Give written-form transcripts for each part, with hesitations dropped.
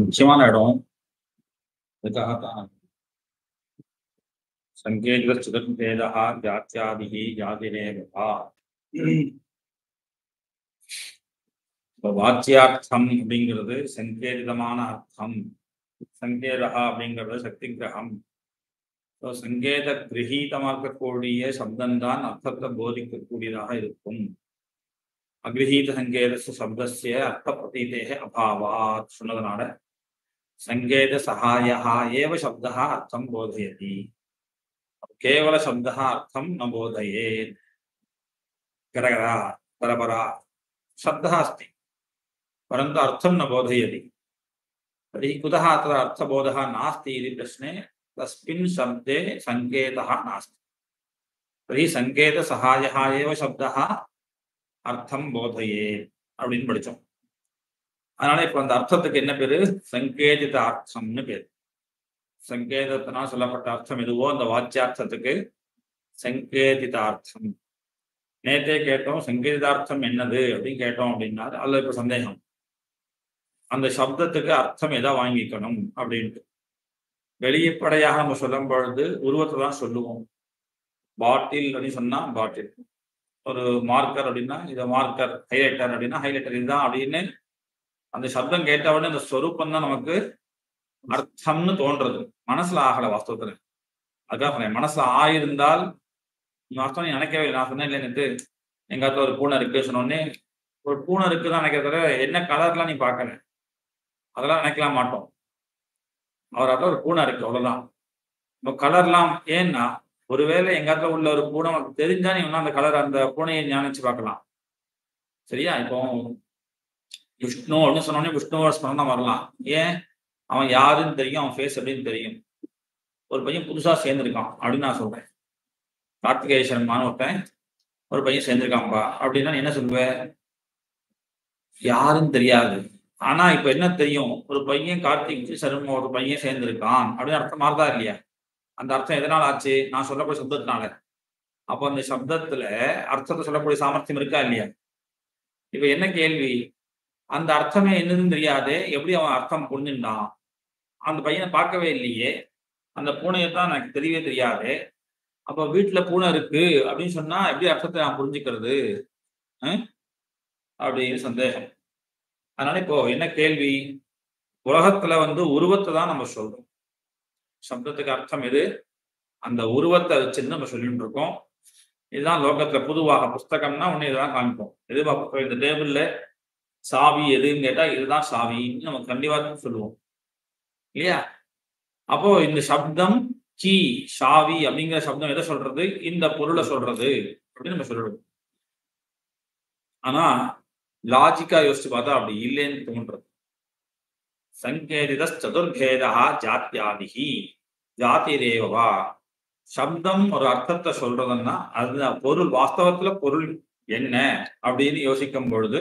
முக்கியமான இடம். அதுக்காகத்தான் சங்கேத சுதர்பேதா ஜாத்தியாதிகி ஜாதிரேவா. வாச்சியார்த்தம் அப்படிங்கிறது சங்கேதிதமான அர்த்தம். சங்கேதா அப்படிங்கிறது சக்தி கிரகம். சங்கேத கிரகீதமாக இருக்கக்கூடிய சப்தம்தான் அர்த்தத்தை போதிக்கக்கூடியதாக இருக்கும். அகிரகீத சங்கேத சப்தஸ்ய அர்த்த பிரதீதேக அபாவாத் சொன்னதுனால சங்கேத சகாயா ஏவ சப்தா அர்த்தம் போதயதி. கேவல சப்தா அர்த்தம் ந போதயேத். கரகரா பரபரா शब्दः अस्ति परन्तु अर्थं न बोधयति. तर्हि कुतः अत्र अर्थबोधः नास्ति इति प्रश्ने तस्मिन् शब्दे सङ्केतः नास्ति. तर्हि सङ्केतसहायः एव शब्दः अर्थं बोधयेत् அப்படின்னு படித்தோம். அதனால இப்போ அந்த அர்த்தத்துக்கு என்ன பேரு? சங்கேதித அர்த்தம்னு பேர். சங்கேதத்தினால் சொல்லப்பட்ட அர்த்தம் எதுவோ அந்த வாச்சியார்த்தத்துக்கு சங்கேதித அர்த்தம். நேற்றே கேட்டோம் சங்கேதார்த்தம் என்னது அப்படின்னு கேட்டோம் அப்படின்னா அதுல இப்ப சந்தேகம். அந்த சப்தத்துக்கு அர்த்தம் எதை வாங்கிக்கணும் அப்படின்ட்டு வெளிப்படையாக நம்ம சொல்லும் பொழுது உருவத்தை தான் சொல்லுவோம். பாட்டில் அப்படின்னு சொன்னா பாட்டில், ஒரு மார்க்கர் அப்படின்னா இதை மார்க்கர், ஹைலைட்டர் அப்படின்னா ஹைலைட்டர் இதுதான் அப்படின்னு அந்த சப்தம் கேட்ட உடனே அந்த ஸ்வரூபம் தான் நமக்கு அர்த்தம்னு தோன்றது. மனசுல ஆகலை வாஸ்தவத்துல. அதுக்காக மனசுல ஆயிருந்தால் அர்த்தம் நீ நினைக்கவே இல்லை. நான் சொன்னேன் இல்லை, எங்க இடத்துல ஒரு பூனை இருக்கு சொன்னோடனே ஒரு பூனை இருக்குதான் நினைக்கிறத என்ன கலர்லாம் நீ பார்க்கல, அதெல்லாம் நினைக்கலாம் மாட்டோம். அவர் இடத்துல ஒரு பூனை இருக்கு அவ்வளவுதான். இப்போ கலர்லாம் ஏன்னா ஒருவேளை எங்க இடத்துல உள்ள ஒரு பூனை தெரிஞ்சா நீ அந்த கலர் அந்த பூனையை ஞானிச்சு பார்க்கலாம். சரியா? இப்போ விஷ்ணு அப்படின்னு சொன்னோடனே விஷ்ணுவோட ஸ்மரணம் வரலாம். ஏன்? அவன் யாருன்னு தெரியும், அவன் ஃபேஸ் அப்படின்னு தெரியும். ஒரு பையன் புதுசா சேர்ந்திருக்கான் அப்படின்னு நான் சொல்றேன். கார்த்திகேயன் ஒருத்தன் ஒரு பையன் சேர்ந்திருக்கான்பா அப்படின்னா என்ன சொல்லுவேன்? யாருன்னு தெரியாது. ஆனா இப்ப என்ன தெரியும்? ஒரு பையன் கார்த்திக் சர்மா ஒரு பையன் சேர்ந்திருக்கான் அப்படின்னு அர்த்தம் மாறுதா இல்லையா? அந்த அர்த்தம் எதனால ஆச்சு? நான் சொல்லக்கூடிய சப்தத்தினால. அப்போ அந்த சப்தத்துல அர்த்தத்தை சொல்லக்கூடிய சாமர்த்தியம் இருக்கா இல்லையா? இப்ப என்ன கேள்வி? அந்த அர்த்தமே என்னதுன்னு தெரியாதே எப்படி அவன் அர்த்தம் புரிஞ்சுட்டான்? அந்த பையனை பார்க்கவே இல்லையே, அந்த பூனையை தான் எனக்கு தெரியவே தெரியாது. அப்ப வீட்டுல பூனை இருக்கு அப்படின்னு சொன்னா எப்படி அர்த்தத்தை நான் புரிஞ்சுக்கிறது அப்படின்னு சந்தேகம். அதனால இப்போ என்ன கேள்வி? உலகத்துல உருவத்தை தான் நம்ம சொல்றோம். சப்தத்துக்கு அர்த்தம் எது? அந்த உருவத்தை வச்சுன்னு நம்ம சொல்லிட்டு இருக்கோம். இதுதான் லோகத்துல பொதுவாக புஸ்தகம்னா ஒண்ணு இதெல்லாம் காமிப்போம். எது பார்ப்போம்? இந்த டேபிள்ல சாவி எதுன்னு கேட்டா இதுதான் சாவின்னு நம்ம கண்டிப்பா சொல்லுவோம் இல்லையா? அப்போ இந்த சப்தம் கீ சாவி அப்படிங்கிற சப்தம் எதை சொல்றது? இந்த பொருளை சொல்றது அப்படின்னு நம்ம சொல்றோம். ஆனா லாஜிக்கா யோசிச்சு பார்த்தா அப்படி இல்லைன்னு தோன்றது. சங்கேதித சதுர்பேதா ஜாத்தியாதிகி ஜாதிரேவா. சப்தம் ஒரு அர்த்தத்தை சொல்றதுன்னா அது பொருள், வாஸ்தவத்துல பொருள் என்ன அப்படின்னு யோசிக்கும் பொழுது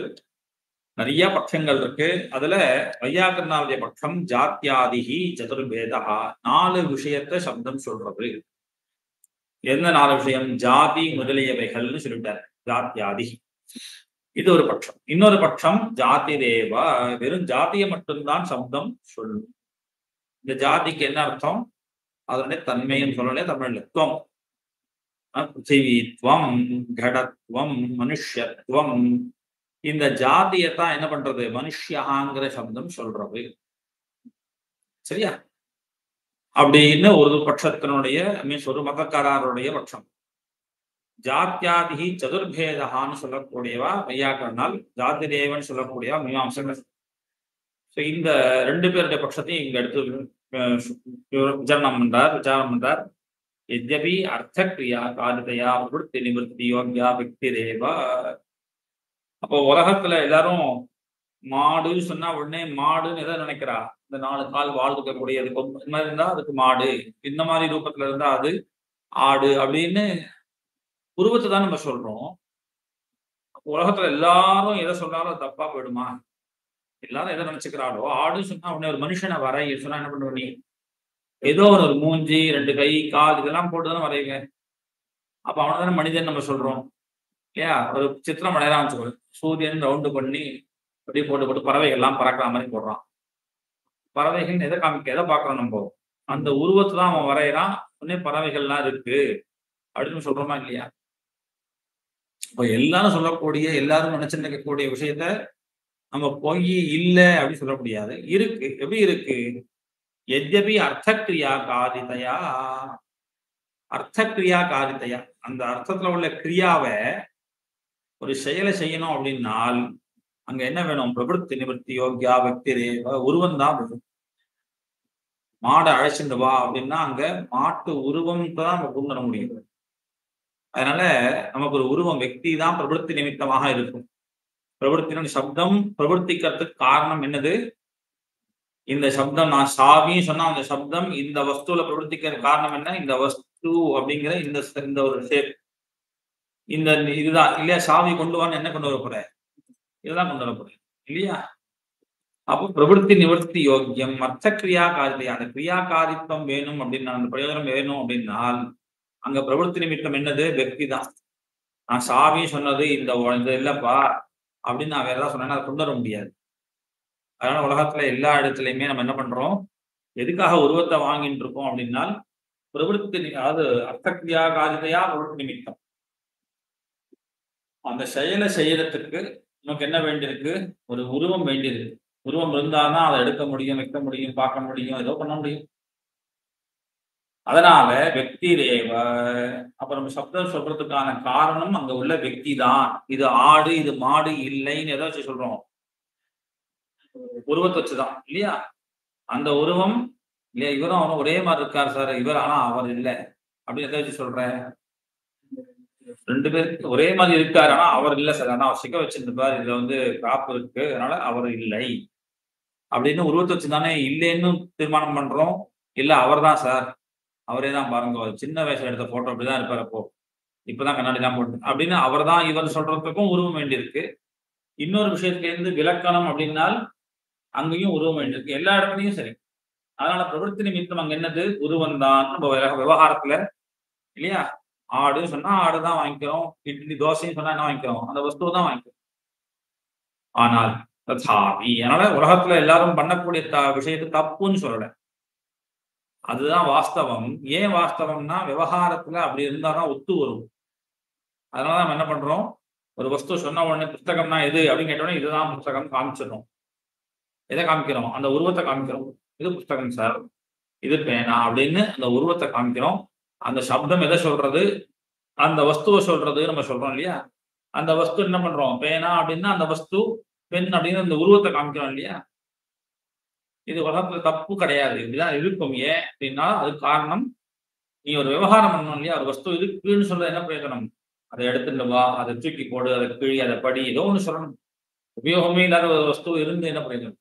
நிறைய பட்சங்கள் இருக்கு. அதுல வையாகரனாவுடைய பட்சம் ஜாத்தியாதிகி சதுர்பேதா, 4 விஷயத்தை சப்தம் சொல்றது. என்ன 4 விஷயம்? ஜாதி முதலியவைகள்னு சொல்லிட்டார். ஜாத்தியாதிகி இது ஒரு பட்சம். இன்னொரு பட்சம் ஜாதிரேவா, வெறும் ஜாதியை மட்டும்தான் சப்தம் சொல்லும். இந்த ஜாதிக்கு என்ன அர்த்தம்? அதனுடைய தன்மைன்னு சொல்லலையே தமிழ்ல. துவம், பிருத்திவித்வம், கடத்வம், மனுஷ்யத்வம். இந்த ஜாதியத்தான் என்ன பண்றது? மனுஷியாங்கிற சப்தம் சொல்றது. சரியா? அப்படின்னு ஒரு பட்சத்தினுடைய மீன்ஸ் ஒரு மதக்காரருடைய பட்சம். ஜாத்தியாதிகி சதுர்பேதான்னு சொல்லக்கூடியவா வையாக்கரனால், ஜாதிரேவன் சொல்லக்கூடியவா மீமாம்சகர். இந்த 2 பேருடைய பட்சத்தையும் இங்க எடுத்து விசாரணம் பண்றார். எத்யபி அர்த்த கிரியா காரிதையா பிரவருத்தி நிவர்த்தி யோக்யா விக்திரேவா. அப்போ உலகத்துல எல்லாரும் மாடுன்னு சொன்னா உடனே மாடுன்னு எதை நினைக்கிறா? இந்த 4 கால் வாழ் இருக்கக்கூடியது இந்த மாதிரி இருந்தா அதுக்கு மாடு, இந்த மாதிரி ரூபத்துல இருந்தா அது ஆடு அப்படின்னு உருவத்தை தான் நம்ம சொல்றோம். உலகத்துல எல்லாரும் எதை சொன்னாலும் தப்பா போயிடுமா? எல்லாரும் எதை நினைச்சுக்கிறாளோ, ஆடுன்னு சொன்னா உடனே ஒரு மனுஷனை வரை சொன்னா என்ன பண்ணுவ நீ? ஏதோ ஒரு மூஞ்சி, 2 கை, கால் இதெல்லாம் போட்டு தானே வரையுங்க. அப்ப அவன தானே மனிதன் நம்ம சொல்றோம். இல்லையா? ஒரு சித்திரம் வரையறான்னு வச்சுக்கோ. சூரியன் ரவுண்டு பண்ணி அப்படியே போட்டு போட்டு பறவைகள்லாம் பறக்கிற மாரி போடுறான். பறவைகள்னு எதை பார்க்கிறோம் நம்போ? அந்த உருவத்த தான் அவன் வரையறான். உடனே பறவைகள்லாம் இருக்கு அப்படின்னு சொல்றோமா இல்லையா? இப்ப எல்லாரும் சொல்லக்கூடிய, எல்லாரும் நினைச்சுட்டு இருக்கக்கூடிய விஷயத்த நம்ம போய் இல்ல அப்படின்னு சொல்ல முடியாது. இருக்கு. எப்படி இருக்கு? எத்யபி அர்த்தக்ரியா காரிதயா அர்த்தக்ரியா காரிதயா அந்த அர்த்தத்துல உள்ள கிரியாவ ஒரு செயலை செய்யணும் அப்படின்னால் அங்க என்ன வேணும்? பிரவருத்தி நிவர்த்தி யோகியா வெக்திரேவ உருவம் தான் வேணும். மாடை அழைச்சிட்டு வா அப்படின்னா அங்க மாட்டு உருவம் தான் நம்ம கொண்டு வர முடியும். அதனால நமக்கு ஒரு உருவம் வெக்தி தான் பிரவருத்தி நிமித்தமாக இருக்கும். பிரவருத்தின சப்தம் பிரவர்த்திக்கிறதுக்கு காரணம் என்னது? இந்த சப்தம் நான் சாவின்னு சொன்னா அந்த சப்தம் இந்த வஸ்துல பிரவர்த்திக்கிற காரணம் என்ன? இந்த வஸ்து அப்படிங்கிற இந்த ஒரு ஷேப் இந்த இதுதான் இல்லையா? சாவி கொண்டு வான்னு என்ன கொண்டு வர போற? இதுதான் கொண்டு வர போற இல்லையா? அப்போ பிரவருத்தி நிவர்த்தி யோக்கியம் மற்ற கிரியா காரியம் அந்த கிரியா காரித்வம் வேணும் அப்படின்னா அந்த பிரயோஜனம் வேணும் அப்படின்னால் அங்க பிரவருத்தி நிமித்தம் என்னது? வெக்தி தான். நான் சாவி சொன்னது இந்த இல்லப்பா அப்படின்னு நான் வேற ஏதாவது சொன்னேன்னா அதை கொண்டு வர முடியாது. அதனால உலகத்துல எல்லா இடத்துலயுமே நம்ம என்ன பண்றோம்? எதுக்காக உருவத்தை வாங்கிட்டு இருக்கோம் அப்படின்னா பிரவருத்தி அதாவது அர்த்தக்ரியா காரிதையா பிரவருத்தி நிமித்தம் அந்த செயலை செய்யறதுக்கு நமக்கு என்ன வேண்டியிருக்கு? ஒரு உருவம் வேண்டியிருக்கு. உருவம் இருந்தாதான் அதை எடுக்க முடியும், வைக்க முடியும், பார்க்க முடியும், ஏதோ பண்ண முடியும். அதனால வெக்தி ரேவ அப்ப நம்ம சப்தம் சொல்றதுக்கான காரணம் அங்க உள்ள வெக்தி தான். இது ஆடு, இது மாடு இல்லைன்னு எதை வச்சு சொல்றோம்? உருவத்தை வச்சுதான் இல்லையா? அந்த உருவம் இல்லையா? இவரும் அவரும் ஒரே மாதிரி இருக்கார் சார், இவர் ஆனா அவர் இல்லை அப்படின்னு எதை வச்சு சொல்ற? 2 பேருக்கு ஒரே மாதிரி இருக்காரு ஆனா அவர் இல்லை சார், ஆனா அவர் சிக்க வச்சிருப்பார், இதுல வந்து காப்பு இருக்கு அதனால அவர் இல்லை அப்படின்னு உருவத்தை வச்சுதானே இல்லைன்னு தீர்மானம் பண்றோம். இல்ல அவர் தான் சார், அவரே தான் பாருங்க, சின்ன வயசுல எடுத்த போட்டோ அப்படிதான் இருப்பார், அப்போ இப்பதான் கண்ணாடி தான் போட்டு அப்படின்னு அவர் தான் இவர் சொல்றதுக்கும் உருவம் வேண்டியிருக்கு. இன்னொரு விஷயத்துல இருந்து விளக்கணம் அப்படின்னால் அங்கேயும் உருவம் வேண்டியிருக்கு. எல்லா இடத்துலையும் சரி. அதனால பிரவருத்தி நிமித்தம் அங்க என்னது? உருவம் தான். நம்ம விவகாரத்துல இல்லையா? ஆடுன்னு சொன்னா ஆடுதான் வாங்கிக்கிறோம். இட்லி தோசைன்னு சொன்னா என்ன வாங்கிக்கிறோம்? அந்த வஸ்துவை தான் வாங்கிக்கிறோம். ஆனால் ததாபி அதனால உலகத்துல எல்லாரும் பண்ணக்கூடிய விஷயத்தை தப்புன்னு சொல்லல. அதுதான் வாஸ்தவம். ஏன் வாஸ்தவம்னா விவகாரத்துல அப்படி இருந்தாதான் ஒத்து வரும். அதனால நம்ம என்ன பண்றோம்? ஒரு வஸ்து சொன்ன உடனே புஸ்தகம்னா எது அப்படின்னு கேட்டோடனே இதுதான் புஸ்தகம் காமிச்சிடணும். எதை காமிக்கிறோம்? அந்த உருவத்தை காமிக்கிறோம். இது புஸ்தகம் சார், இது பேனா அப்படின்னு அந்த உருவத்தை காமிக்கிறோம். அந்த சப்தம் எதை சொல்றது? அந்த வஸ்துவை சொல்றது நம்ம சொல்றோம் இல்லையா? அந்த வஸ்து என்ன பண்றோம்? பேனா அப்படின்னா அந்த வஸ்து, பெண் அப்படின்னு அந்த உருவத்தை காமிக்கிறோம் இல்லையா? இது உலகத்துல தப்பு கிடையாது. இப்படிதான் இருக்கும். ஏன் அப்படின்னா அதுக்கு காரணம் நீ ஒரு விவகாரம் பண்ணணும் இல்லையா? ஒரு வஸ்து இருக்குன்னு சொல்றது என்ன பிரயோஜனம்? அதை எடுத்துட்டு வா, அதை தூக்கி போடு, அதை கிழி, அதை படி, ஏதோ ஒண்ணு சொல்லணும். உபயோகமே இல்லாத ஒரு வஸ்து இருந்து என்ன பிரயோஜனம்?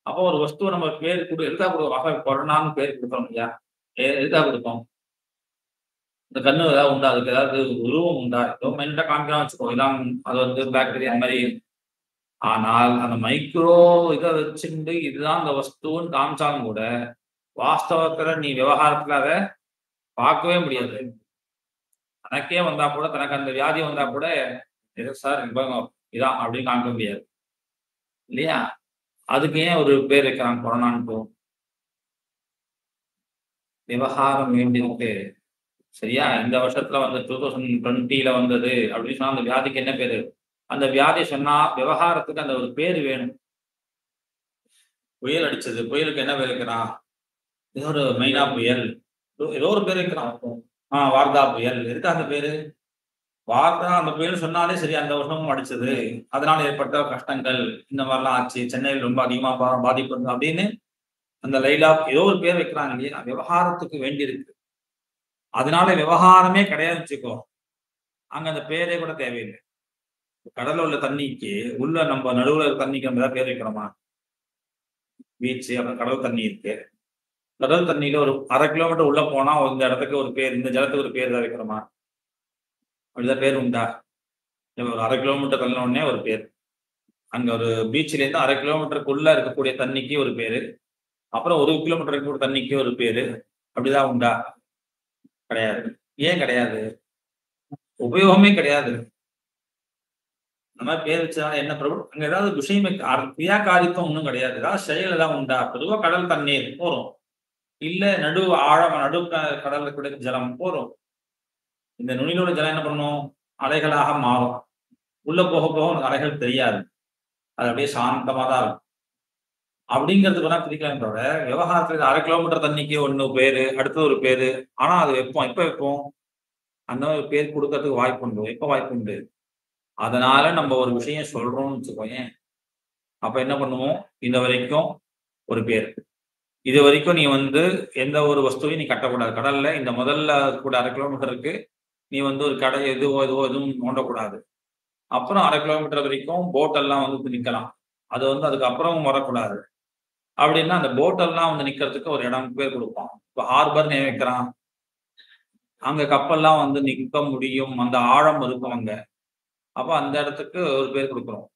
அப்போ ஒரு வஸ்துவை நம்ம பேர் எதுக்காக கொடுக்கும்? கொரோனான்னு பேர் கொடுத்தோம் இல்லையா? எதுக்காக கொடுத்தோம்? இந்த கண்ணு ஏதாவது உண்டா? அதுக்கு ஏதாவது உருவம் உண்டா? ஏதோ மைண்டா காமிக்கலாம் வச்சுக்கோ. இதான் அது வந்து பாக்டீரியா அந்த மாதிரி. ஆனால் அந்த மைக்ரோ இதை வச்சுட்டு இதுதான் அந்த வஸ்துன்னு காமிச்சாலும் கூட வாஸ்தவத்துல நீ விவகாரத்துல அதை பார்க்கவே முடியாது. தனக்கே வந்தா கூட, தனக்கு அந்த வியாதி வந்தா கூட எது சார் இதான் அப்படின்னு காமிக்க முடியாது இல்லையா? அதுக்கு ஏன் ஒரு பேர் வைக்கிறாங்க கொரோனான்ட்டு? விவகாரம் வேண்டியிருக்கு. சரியா? இந்த வருஷத்துல வந்து 2020 வந்தது அப்படின்னு சொன்னா அந்த வியாதிக்கு என்ன பேரு? அந்த வியாதி சொன்னா விவகாரத்துக்கு அந்த ஒரு பேரு வேணும். புயல் அடிச்சது, புயலுக்கு என்ன பேர் வைக்கிறான்? ஏதோ ஒரு மைனா புயல், ஏதோ ஒரு பேர் வைக்கிறான். வார்தா புயல். எதுக்கு அந்த பேரு? வார்தா அந்த புயல் சொன்னாலே சரி அந்த வருஷமும் அடிச்சது, அதனால ஏற்பட்ட கஷ்டங்கள் இந்த மாதிரிலாம் ஆச்சு, சென்னையில் ரொம்ப அதிகமா பாதிப்பு இருந்தது அப்படின்னு அந்த லைலா ஏதோ ஒரு பேர் வைக்கிறாங்க இல்லையா? விவகாரத்துக்கு வேண்டியிருக்கு. அதனால விவகாரமே கிடையாது வச்சுக்கோ, அங்க அந்த பேரே கூட தேவையில்லை. கடல்ல உள்ள தண்ணிக்கு உள்ள நம்ம நடுவுல இருக்க தண்ணிக்கு நம்ம ஏதாவது பேர் வைக்கிறோமா? பீச்சு அப்புறம் கடல் தண்ணி இருக்கு. கடல் தண்ணியில ஒரு 1/2 கிலோமீட்டர் உள்ள போனா இந்த இடத்துக்கு ஒரு பேர், இந்த ஜலத்துக்கு ஒரு பேர் தான் வைக்கிறோமா? அப்படிதான் பேர் உண்டா? ஒரு 1/2 கிலோமீட்டர் தள்ளின உடனே ஒரு பேர். அங்க ஒரு பீச்ல இருந்து 1/2 கிலோமீட்டருக்குள்ள இருக்கக்கூடிய தண்ணிக்கு ஒரு பேரு. அப்புறம் 1 கிலோமீட்டர் இருக்கக்கூடிய தண்ணிக்கு ஒரு பேரு. அப்படிதான் உண்டா? கிடையாது. ஏன் கிடையாது? உபயோகமே கிடையாது. அந்த மாதிரி பேர் வச்சதால என்ன பிரபு அங்க ஏதாவது விஷயம் கிரியாகாரித்துவம் ஒன்றும் கிடையாது. ஏதாவது செயல் ஏதாவது உண்டா? பொதுவா கடல் தண்ணீர் போறோம். இல்ல நடு கடல்ல கூட ஜலம் போறோம். இந்த நுனியிலோட ஜலம் என்ன பண்ணும்? அலைகளாக மாறும். உள்ள போக போக உனக்கு அலைகள் தெரியாது. அது அப்படியே சாந்தமா தான் இருக்கும். அப்படிங்கிறதுக்கு வேணா பிரிக்கலாம் தவிர, விவகாரத்துல 1/2 கிலோமீட்டர் தண்ணிக்கு ஒண்ணு பேரு, அடுத்தது ஒரு பேரு. ஆனா அது வைப்போம். எப்ப வைப்போம்? அந்த மாதிரி பேர் கொடுக்கறதுக்கு வாய்ப்பு உண்டு. எப்ப வாய்ப்பு உண்டு? அதனால நம்ம ஒரு விஷயம் சொல்றோம்னு வச்சுக்கோயேன். அப்ப என்ன பண்ணுவோம்? இந்த வரைக்கும் ஒரு பேர். இது வரைக்கும் நீ எந்த ஒரு வஸ்துவையும் நீ கட்டக்கூடாது. கடல்ல இந்த முதல்ல கூட 1/2 கிலோமீட்டருக்கு நீ ஒரு கடை எதுவும் நோண்டக்கூடாது. அப்புறம் 1/2 கிலோமீட்டர் வரைக்கும் போட் எல்லாம் நிக்கலாம். அது அதுக்கப்புறம் வரக்கூடாது. அப்படின்னா அந்த போட் எல்லாம் நிக்கிறதுக்கு ஒரு இடம் பேர் கொடுப்பான். இப்ப ஹார்பர்னு ஏன் வைக்கிறான்? அங்க கப்பல்லாம் நிக்க முடியும். அந்த ஆழம் இருக்கும் அங்க. அப்ப அந்த இடத்துக்கு ஒரு பேர் கொடுக்குறோம்.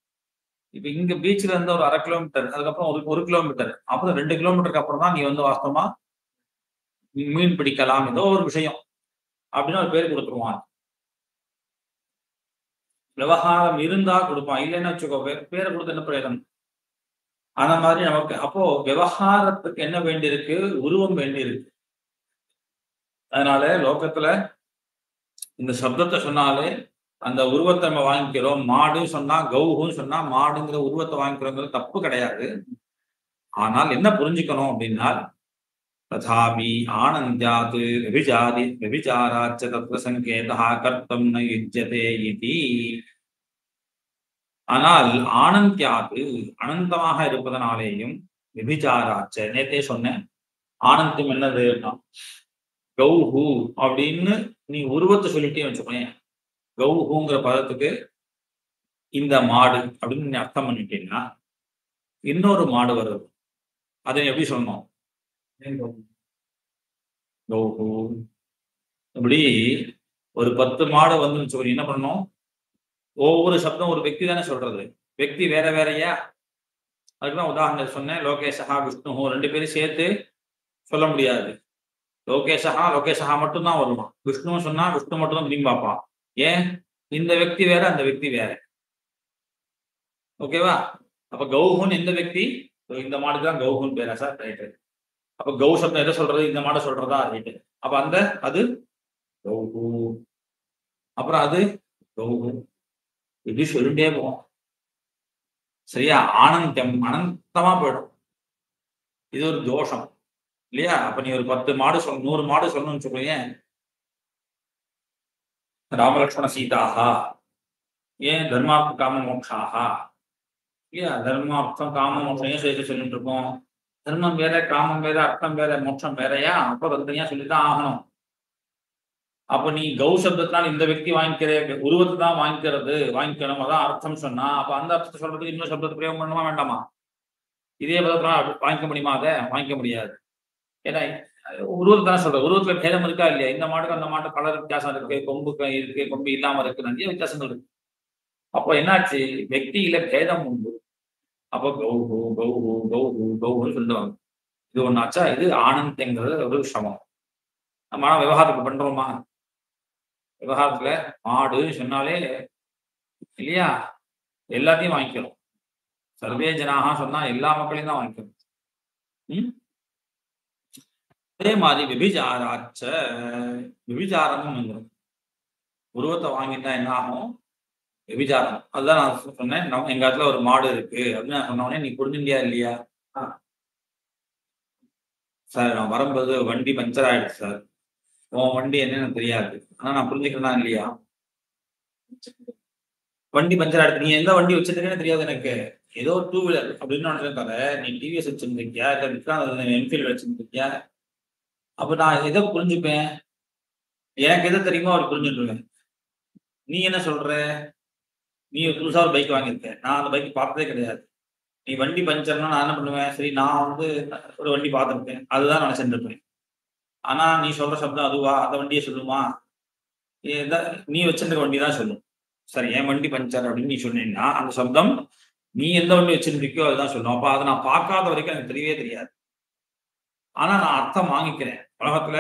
இப்ப இங்க பீச்ல இருந்து ஒரு 1/2 கிலோமீட்டர், அதுக்கப்புறம் ஒரு கிலோமீட்டர், அப்புறம் 2 கிலோமீட்டருக்கு அப்புறம் தான் நீ வாஸ்தவமா மீன் பிடிக்கலாம். ஏதோ ஒரு விஷயம் அப்படின்னு ஒரு பேர் கொடுத்துருவான். விவகாரம் இருந்தா கொடுப்பான். இல்லைன்னு வச்சுக்கோ, பேரை கொடுத்து என்ன பிரயோஜனம்? அந்த மாதிரி நமக்கு அப்போ விவகாரத்துக்கு என்ன வேண்டியிருக்கு? உருவம் வேண்டியிருக்கு. அதனால லோகத்துல இந்த சப்தத்தை சொன்னாலே அந்த உருவத்தை நம்ம வாங்கிக்கிறோம். மாடுன்னு சொன்னா கௌஹுன்னு சொன்னா மாடுங்கிற உருவத்தை வாங்கிக்கிறோங்கிறது தப்பு கிடையாது. ஆனால் என்ன புரிஞ்சுக்கணும் அப்படின்னா, ததாபி ஆனந்தியாத் விபிச்சாராச்ச தத்ர சங்கேதா கர்த்தம் ந யுஜ்யதே இதி. ஆனால் ஆனந்தியாது அனந்தமாக இருப்பதனாலேயும் விபிச்சாராச்ச, நேத்தே சொன்னேன். ஆனந்தம் என்னதுன்னா கௌஹு அப்படின்னு நீ உருவத்தை சொல்லிட்டே வச்சுக்கோயேன். கௌஹுங்கிற பதத்துக்கு இந்த மாடு அப்படின்னு நீ அர்த்தம் பண்ணிட்டீங்கன்னா இன்னொரு மாடு வருது. அதை எப்படி சொல்லணும்? கௌஹு. இப்படி ஒரு 10 மாடு வச்சுக்கோ, என்ன பண்ணணும்? ஒவ்வொரு சப்தம் ஒரு వ్యక్తి தானே சொல்றது. వ్యక్తి வேற வேறையா? அதுக்குதான் உதாரணம் சொன்னேன். லோகேஷா விஷ்ணு 2 பேரும் சேர்த்து சொல்ல முடியாது. லோகேஷா மட்டும்தான் வருவான். விஷ்ணுன்னு சொன்னா விஷ்ணு மட்டும் தான் திரும்பி பார்ப்பான். ஏன்? இந்த వ్యక్తి வேற, அந்த వ్యక్తి வேற. ஓகேவா? அப்ப கௌஹுன்னு எந்த వ్యక్తి? இந்த மாடுக்கு தான் கௌஹுன்னு பேரா சார்? ரைட்டு. அப்ப கௌ சப்தம் எதை சொல்றது? இந்த மாடை சொல்றதா? ரைட்டு. அப்ப அது கௌஹு. அப்புறம் அது கௌஹு. இப்படி சொல்லிட்டே போவோம். சரியா? ஆனந்தம் அனந்தமா போயிடும். இது ஒரு தோஷம் இல்லையா? அப்ப நீ ஒரு 10 மாடு 100 மாடு சொல்லணும்னு வச்சுக்கோங்க. ராமலக்ஷ்மண சீதாஹா, ஏன் தர்மார்த்த காம மோட்சாஹா இல்லையா? தர்மார்த்தம் காம மோட்சம் ஏன் சேர்த்து சொல்லிட்டு இருக்கோம்? தர்மம் வேற, காமம் வேற, அர்த்தம் வேற, மோட்சம் வேறையா? அப்ப தனியா சொல்லிதான் ஆகணும். அப்ப நீ கௌ சப்தத்தினால இந்த వ్యక్తి வாங்கிக்கிற உருவத்தை தான் வாங்கிக்கணும், அதான் அர்த்தம் சொன்னா, அப்ப அந்த அர்த்தத்தை சொல்றதுக்கு இன்னொரு சப்தத்தை பிரயோகம் பண்ணுமா வேண்டாமா? இதே பதத்தினால வாங்கிக்க முடியுமா? அதை வாங்கிக்க முடியாது. ஏன்னா உருவத்தை தானே சொல்ற. உருவத்துல பேதம் இருக்கா இல்லையா? இந்த மாட்டுக்கு அந்த மாட்டு கலர் வித்தியாசம் இருக்கு, கொம்பு இருக்கு, கொம்பு இல்லாம இருக்கு, நிறைய வித்தியாசங்கள் இருக்கு. அப்போ என்னாச்சு? వ్యక్తిயில பேதம் உண்டு. அப்போ கௌஹு கௌஹு கௌஹு கௌஹுன்னு சொல்லுவாங்க. இது ஒண்ணாச்சா? இது ஆனந்தங்கிறது ஒரு விஷமம். நம்ம விவகாரத்துக்கு பண்றோமா? விவகாரத்துல மாடு சொன்னாலே இல்லையா எல்லாத்தையும் வாங்கிக்கிறோம். சர்வே ஜனாக சொன்னா எல்லா மக்களையும் தான் வாங்கிக்கிறோம். அதே மாதிரி விபிச்சாரமும் வந்துடும். உருவத்தை வாங்கிட்டா என்ன ஆகும்? விபிச்சாரம். அதுதான் நான் சொன்னேன். எங்க இடத்துல ஒரு மாடு இருக்கு அப்படின்னு நான் சொன்ன உடனே நீ புரிஞ்சுட்டியா இல்லையா? சார் நான் வரும்போது வண்டி பஞ்சர் ஆயிடுச்சு சார். உன் வண்டி என்னன்னு தெரியாது, ஆனா நான் புரிஞ்சுக்கிறேன்னா இல்லையா? வண்டி பஞ்சர் ஆயிடுச்சு. நீ எந்த வண்டி வச்சிருக்கேன்னு தெரியாது எனக்கு. ஏதோ 2 வீலர் அப்படின்னு நினைச்சிருக்காரு. நீ டிவிஎஸ் வச்சிருந்திருக்கியா, இல்ல என்ஃபீல்டு வச்சிருந்திருக்கியா? அப்ப நான் எதை புரிஞ்சுப்பேன்? எனக்கு எதை தெரியுமோ அவர் புரிஞ்சுடுவேன். நீ என்ன சொல்ற? நீ புதுசா ஒரு பைக் வாங்கியிருக்க, நான் அந்த பைக் பார்த்ததே கிடையாது. நீ வண்டி பஞ்சர்னா நான் என்ன பண்ணுவேன்? சரி, நான் ஒரு வண்டி பார்த்துருக்கேன், அதுதான் நினைச்சிட்டு இருப்பேன். ஆனா நீ சொல்ற சப்தம் அதுவா? அந்த வண்டியை சொல்லுமா? நீ வச்சிருக்க வண்டி தான் சொல்லும். சரி என் வண்டி பஞ்சர் அப்படின்னு நீ சொன்னீங்கன்னா அந்த சப்தம் நீ எந்த வண்டி வச்சிருந்திருக்கியோ அதுதான் சொல்லணும். அப்ப அதை நான் பார்க்காத வரைக்கும் எனக்கு தெரியவே தெரியாது. ஆனா நான் அர்த்தம் வாங்கிக்கிறேன். உலகத்துல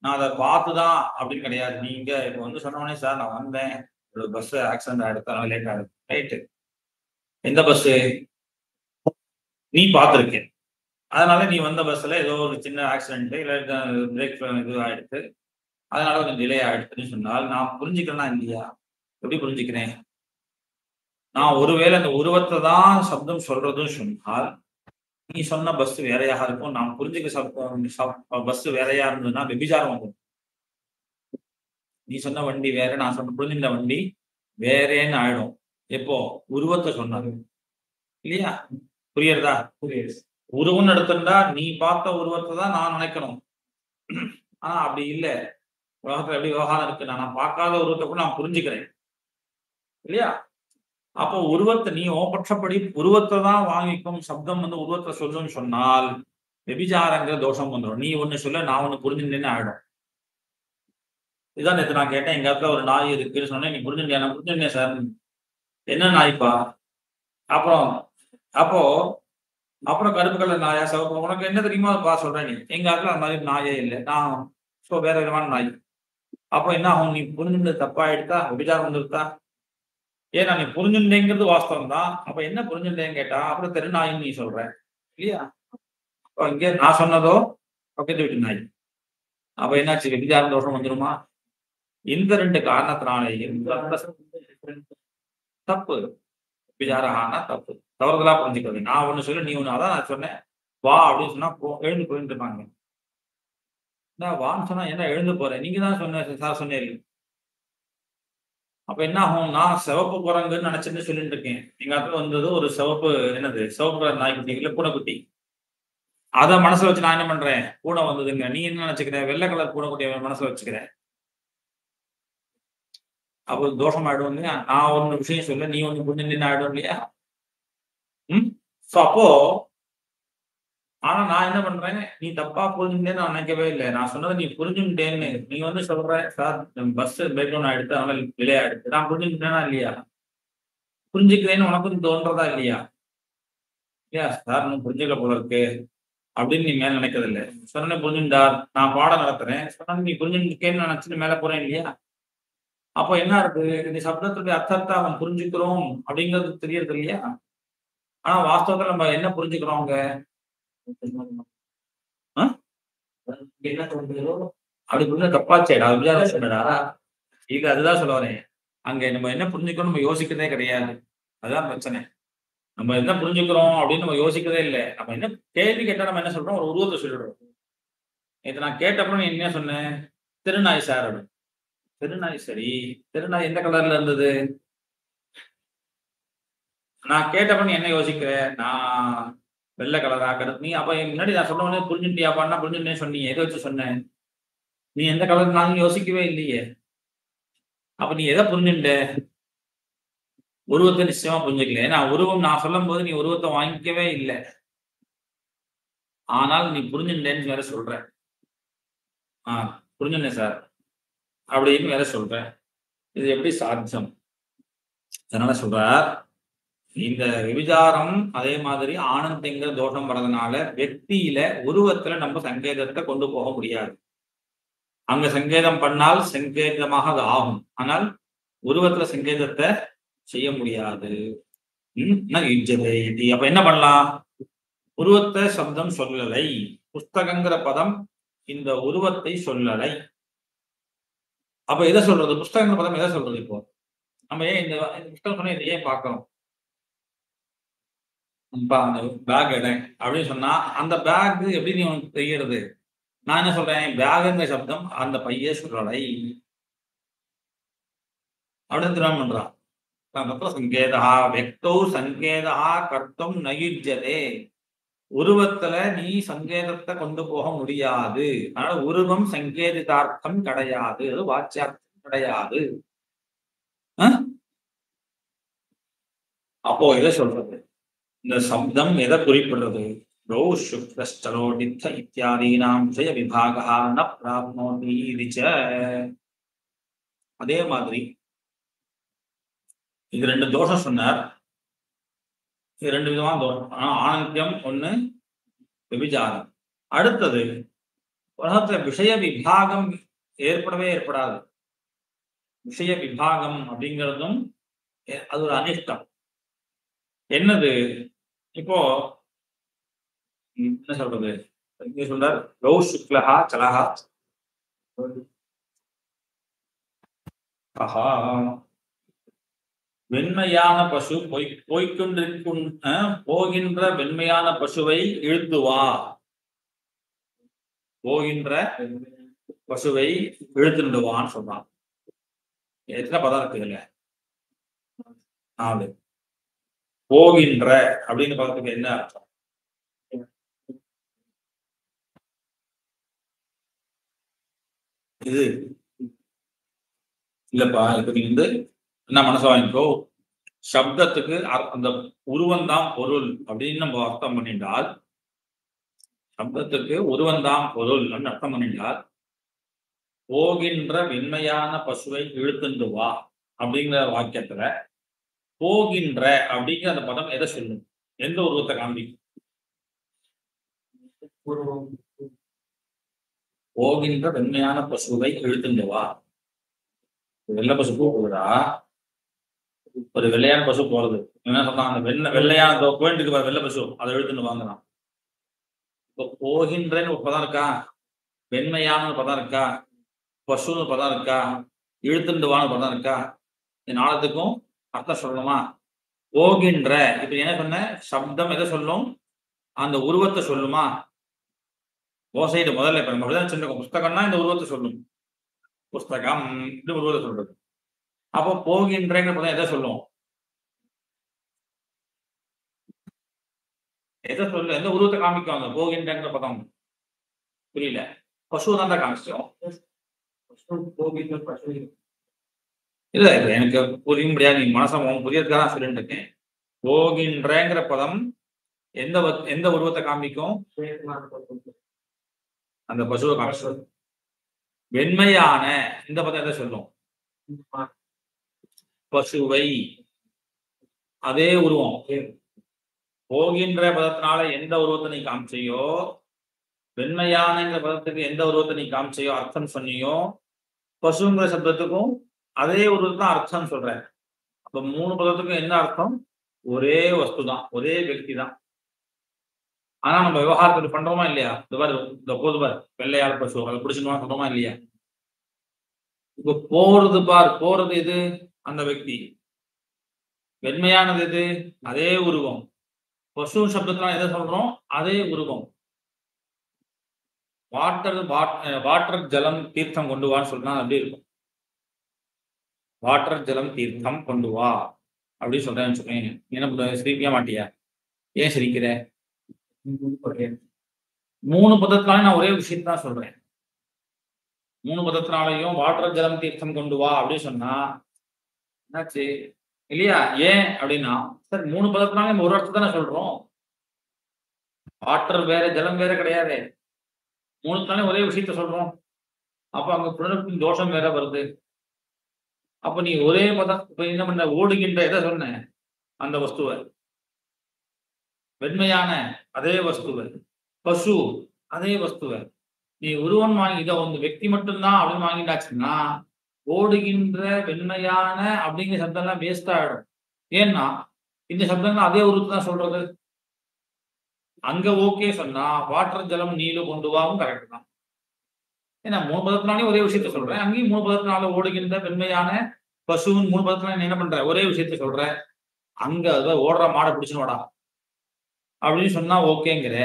நான் அதை பார்த்துதான் அப்படின்னு கிடையாது. நீங்க இப்ப வந்து சொன்னோடனே சார் நான் வந்தேன், ஒரு பஸ் ஆக்சிடென்ட் ஆயிடுச்சு, லேட் ஆயிடுச்சு. ரைட்டு. எந்த பஸ் நீ பார்த்துருக்க, அதனால நீ வந்த பஸ்ல ஏதோ ஒரு சின்ன ஆக்சிடென்ட் இல்ல பிரேக் இது ஆயிடுச்சு, அதனால கொஞ்சம் டிலே ஆயிடுச்சுன்னு சொன்னால் நான் புரிஞ்சுக்கிறேன்னா இல்லையா? எப்படி புரிஞ்சுக்கிறேன்? நான் ஒருவேளை அந்த உருவத்தை தான் சப்தம் சொல்றதுன்னு சொன்னால் நீ சொன்ன பஸ் வேறையாக இருக்கும். நான் புரிஞ்சுக்க பஸ் வேறையா இருந்ததுன்னா விபிச்சாரம் வந்துடும். நீ சொன்ன வண்டி வேற, நான் சொன்ன புரிஞ்சுட்ட வண்டி வேறேன்னு ஆயிடும். எப்போ உருவத்தை சொன்னாரு இல்லையா? புரியுறதா? உருவம்னு எடுத்துட்டா நீ பார்த்த உருவத்தை தான் நான் நினைக்கணும். ஆனா அப்படி இல்லை. உலகத்துல எப்படி விவகாரம் இருக்கு, நான் பார்க்காத உருவத்தை கூட நான் புரிஞ்சுக்கிறேன் இல்லையா? அப்போ உருவத்தை நீ பட்சப்படி உருவத்தை தான் வாங்கிக்கும் சப்தம் வந்து உருவத்தை சொல்லுன்னு சொன்னால் விபிச்சாரங்கிற தோஷம் வந்துடும். நீ ஒண்ணு சொல்ல நான் ஒண்ணு புரிஞ்சுட்டேன்னு ஆயிடும். இதுதான் நேற்று நான் கேட்டேன், எங்க இடத்துல ஒரு நாய் இருக்குன்னு சொன்னேன், நீ புரிஞ்சுட்டியா? நான் புரிஞ்சுட்டேன் சார். என்ன நாய்ப்பா? அப்புறம் அப்போ அப்புறம் கருப்பு கலர் நாயா சிவப்பு உனக்கு என்ன தெரியுமா பா சொல்றேன். நீ எங்க இடத்துல அந்த மாதிரி நாயே இல்லை, நான் வேற விதமான நாய். அப்போ என்ன ஆகும்? நீ புரிஞ்சுட்டு தப்பா எடுத்தா விபிச்சாரம் வந்துருத்தா? ஏன்னா நீ புரிஞ்சுட்டேங்கிறது வாஸ்தவம் தான். அப்ப என்ன புரிஞ்சுட்டேன்னு கேட்டா அப்புறம் தெருநாயின்னு நீ சொல்ற இல்லையா? இங்க நான் சொன்னதோ பக்கத்து வீட்டு நாய். அப்ப என்னாச்சு? விபிச்சாரம் தோஷம் வந்துருமா? இந்த ரெண்டு காரணத்தினாலேயும் தப்பு. விபிச்சாரம்னா தப்பு, தவறுதலா புரிஞ்சுக்கிறது. நான் ஒண்ணு சொல்லி நீ ஒண்ணு, அதான் நான் சொன்னேன் வா அப்படின்னு சொன்னா எழுந்து போயிட்டு இருப்பாங்க. நான் வான்னு சொன்னா என்ன எழுந்து போறேன், நீங்க தான் சார் சொன்னீங்க. அப்ப என்ன ஆகும்? நான் சிவப்பு குரங்குன்னு நினைச்சுன்னு சொல்லிட்டு இருக்கேன். எங்க இடத்துல வந்தது ஒரு சிவப்பு, என்னது சிவப்பு கலர் நாய்க்குட்டி இல்ல பூனைக்குட்டி. அதை மனசுல வச்சு நான் என்ன பண்றேன்? பூனை வந்ததுங்க, நீ என்ன நினைச்சுக்கிற? வெள்ளை கலர் பூனைக்குட்டியை மனசுல வச்சுக்கிறேன். அப்போ தோஷம் ஆயிடும் இல்லையா? நான் ஒண்ணு விஷயம் சொல்ல நீ ஒண்ணு புரிஞ்சுன்னு ஆயிடும் இல்லையா? அப்போ ஆனா நான் என்ன பண்றேன்? நீ தப்பா புரிஞ்சுட்டேன்னு நான் நினைக்கவே இல்லை. நான் சொன்னதை நீ புரிஞ்சுட்டேன்னு நீ வந்து சொல்ற சார் பஸ் பிரேக் டவுன் ஆயிடுச்சு அதனால டிலே ஆயிடுச்சு. நான் புரிஞ்சுக்கிட்டேனா இல்லையா? புரிஞ்சுக்கிறேன்னு உனக்கும் தோன்றதா இல்லையா? இல்லையா சார் நான் புரிஞ்சுக்க போல இருக்கு அப்படின்னு நீ மேல நினைக்கிறது இல்லை. சொன்ன புரிஞ்சுண்டா நான் பாடம் நடத்துறேன், சொன்ன நீ புரிஞ்சுக்கேன்னு நினைச்சுட்டு மேல போறேன் இல்லையா? அப்போ என்ன இருக்கு? இந்த சப்தத்துடைய அர்த்தத்தை அவன் புரிஞ்சுக்கிறோம் அப்படிங்கிறது தெரியறது இல்லையா? ஆனா வாஸ்தவத்துல நம்ம என்ன புரிஞ்சுக்கிறோம்? அங்க என்ன தோன்றுதோ அப்படி புரிஞ்ச தப்பாச்சேடா, சொன்னடா. இது அதுதான் சொல்ல வரேன். அங்க நம்ம என்ன புரிஞ்சுக்கிறோம் நம்ம யோசிக்கிறதே கிடையாது. அதுதான் பிரச்சனை. நம்ம என்ன புரிஞ்சுக்கிறோம் அப்படின்னு நம்ம யோசிக்கிறதே இல்லை. நம்ம என்ன கேள்வி கேட்டா நம்ம என்ன சொல்றோம்? ஒரு உருவத்தை சொல்லிடுறோம். இதை நான் கேட்டப்பறம் நீ என்ன சொன்னேன்? திருநாய் சார் அப்படின்னு. திருநாய் சரி, திருநாய் எந்த கலர்ல இருந்தது? நான் கேட்டப்ப நீ என்ன யோசிக்கிற? நான் வெள்ளை கலரா கருப்பு. நீ அப்ப முன்னாடி நான் சொன்ன உடனே புரிஞ்சுட்டியாப்பான்னா புரிஞ்சுட்டேன்னு சொன்னீங்க. எதை வச்சு சொன்னேன்? நீ எந்த கலர் நானும் யோசிக்கவே இல்லையே. அப்ப நீ எதை புரிஞ்சுட்ட? உருவத்தை நிச்சயமா புரிஞ்சுக்கல. ஏன்னா உருவம் நான் சொல்லும் போது நீ உருவத்தை வாங்கிக்கவே இல்லை. ஆனால் நீ புரிஞ்சுட்டேன்னு வேற சொல்ற. புரிஞ்சுட்டேன் சார் அப்படின்னு வேற சொல்ற. இது எப்படி சாத்தியம்? அதனால சொல்றார், இந்த விபிச்சாரம் அதே மாதிரி ஆனந்திங்கிற தோஷம் வர்றதுனால வெற்றியில உருவத்துல நம்ம சங்கேதத்தை கொண்டு போக முடியாது. அங்க சங்கேதம் பண்ணால் சங்கேதமாக அது ஆகும், ஆனால் உருவத்துல சங்கேதத்தை செய்ய முடியாது. அப்ப என்ன பண்ணலாம்? உருவத்தை சப்தம் சொல்லலை, புஸ்தகங்கிற பதம் இந்த உருவத்தை சொல்லலை. அப்ப எதை சொல்றது? புஸ்தகங்கிற பதம் எதை சொல்றது? இப்போ நம்ம ஏன் இந்த புஸ்தகம் சொன்னா இதை ஏன் பார்க்கிறோம்? அந்த பேக் எடை அப்படின்னு சொன்னா அந்த பேக் எப்படி நீ உனக்கு தெரிகிறது? நான் என்ன சொல்றேன்? பேகுங்கிற சப்தம் அந்த பைய சொல்லலை அப்படின்னு திரும்ப பண்றான். சங்கேதா வெக்தோ சங்கேதா கர்த்தம் நயுஜ்யதே. உருவத்துல நீ சங்கேதத்தை கொண்டு போக முடியாது. அதனால உருவம் சங்கேதிதார்த்தம் கிடையாது, அது வாச்சியார்த்தம் கிடையாது. அப்போ இதை சொல்றது, இந்த சப்தம் எதை குறிப்பிடுறது? இத்தியாதீனாம் விஷய விபாகா ந பிராப்னோதி. அதே மாதிரி இது 2 தோஷம் சொன்னார். இது 2 விதமான தோஷம். ஆனந்தியம் ஒண்ணு, விபிச்சாரம். அடுத்தது உலகத்துல விஷய விபாகம் ஏற்படவே ஏற்படாது. விஷய விபாகம் அப்படிங்கிறதும் அது ஒரு அனிஷ்டம். என்னது? இப்போ என்ன சொல்றது? சொல்றார் கௌ சுக்லஹா சலஹா வெண்மையான பசு போகின்ற வெண்மையான பசுவை இழுத்து வா. போகின்ற பசுவை இழுத்துண்டு வான்னு சொல்றான். எத்தனை பதம் இருக்குதுல்ல? 4. போகின்ற அப்படின்னு பதத்துக்கு என்ன அர்த்தம்? இது இல்லப்பா, இப்ப நீ என்ன மனசு வாங்கிக்கோ, சப்தத்துக்கு அந்த உருவந்தான் பொருள் அப்படின்னு நம்ம அர்த்தம் பண்ணிட்டால், சப்தத்துக்கு உருவந்தான் பொருள் அர்த்தம் பண்ணிட்டால், போகின்ற வெண்மையான பசுவை இழுத்துண்டு வா அப்படிங்கிற வாக்கியத்துல போகின்ற அப்படிங்கிற அந்த பதம் எதை சொல்லும்? எந்த உருவத்தை காண்பிக்கும்? போகின்ற வெண்மையான பசுவை இழுத்துண்டு வா. வெள்ளை பசு போகுதா? ஒரு வெள்ளையான பசு போறது. என்ன சொன்னான்? அந்த வெள்ளையான கோயிலுக்கு வெள்ளை பசு அதை இழுத்துன்னு வாங்குறான். இப்போ போகின்றன்னு ஒரு பதம் இருக்கா, வெண்மையான பதம் இருக்கா, பசுன்னு பதம் இருக்கா, இழுத்துண்டு வான்னு பதம் இருக்கா? இந்த நாளத்துக்கும் அர்த்தம் சொல்லணுமா? போகின்ற இப்ப என்ன சொன்ன? சப்தம் எதை சொல்லும்? அந்த உருவத்தை சொல்லுமா? ஓசையில முதல்ல இப்ப நம்ம அப்படிதான் சொல்லிருக்கோம். புஸ்தகம்னா இந்த உருவத்தை சொல்லும். புஸ்தகம் இந்த உருவத்தை சொல்றது. அப்போ போகின்றங்கிற பதம் எதை சொல்லும்? எதை சொல்லு? எந்த உருவத்தை காமிக்குவாங்க? போகின்றங்கிற பதம் புரியல. பசு தான் காமிச்சோம். இல்ல இல்ல, எனக்கு புரிய முடியாது. நீ மனசை புரியறதுக்காக சொல்லிட்டு இருக்கேன். போகின்றங்கிற பதம் எந்த உருவத்தை காமிக்கும்? அந்த பசுவை காமிச்சோம். வெண்மையான இந்த பதம் எதை சொல்லும்? பசுவை. அதே உருவம். போகின்ற பதத்தினால எந்த உருவத்தை நீ காமிச்சையோ, வெண்மையானங்கிற பதத்துக்கு எந்த உருவத்தை நீ காமிச்சையோ, அர்த்தம் சொன்னியோ, பசுங்கிற சப்தத்துக்கும் அதே உருவத்தை தான் அர்த்தம் சொல்ற. அப்ப 3 பதத்துக்கும் என்ன அர்த்தம்? ஒரே வஸ்து தான், ஒரே व्यक्ति தான். ஆனா நம்ம விவகாரத்துக்கு பண்றோமா இல்லையா? இந்த போது வெள்ளையாள பசு அதை பிடிச்சுமா சொல்றோமா இல்லையா? இப்ப போறது போறது எது? அந்த व्यक्ति. வெண்மையானது எது? அதே உருவம். பசு சப்தத்தினால எதை சொல்றோம்? அதே உருவம். வாட்டர் ஜலம் தீர்த்தம் கொண்டு வான்னு சொன்னா அப்படி இருக்கும். வாட்டர் ஜலம் தீர்த்தம் கொண்டு வா அப்படி சொல்றேன்னு சொல்றேன். என்ன பண்ற? சிரிக்க மாட்டியா? ஏன் சிரிக்கிற? 3 பதத்தினால நான் ஒரே விஷயத்த தான் சொல்றேன். 3 பதத்தினாலையும் வாட்டர் ஜலம் தீர்த்தம் கொண்டு வா அப்படின்னு சொன்னா என்னாச்சு இல்லையா? ஏன் அப்படின்னா, சார் 3 பதத்தினால நம்ம ஒரு அர்த்தம் தானே சொல்றோம். வாட்டர் வேற ஜலம் வேற கிடையாது. 3 ஒரே விஷயத்த சொல்றோம். அப்ப அங்க புனருக்தி தோஷம் வேற வருது. அப்ப நீ ஒரே பதம் இப்ப என்ன பண்ண? ஓடுகின்ற எதை சொன்ன? அந்த வஸ்துவ. வெண்மையான அதே வஸ்துவ. பசு அதே வஸ்துவ. நீ உருவம் வாங்கி இதை व्यक्ति மட்டும்தான் அப்படின்னு வாங்கிட்டாச்சுன்னா, ஓடுகின்ற வெண்மையான அப்படிங்கிற சப்தம்லாம் வேஸ்ட் ஆயிடும். ஏன்னா இந்த சப்தங்கள் அதே உருவத்தை தான் சொல்றது. அங்க ஓகே சொன்னா வாட்டர் ஜலம் நீலு கொண்டு வாவும் கரெக்ட் தான். ஏன்னா 3 பதத்தினாலே ஒரே விஷயத்த சொல்றேன். அங்கேயும் 3 பதத்தினால ஓடுகின்ற வெண்மையான பசுன்னு 3 பதத்தினால என்ன பண்ற? ஒரே விஷயத்த சொல்ற. அங்க அத ஓடுற மாடை பிடிச்சுன்னு வாடா அப்படின்னு சொன்னா ஓகேங்கிற.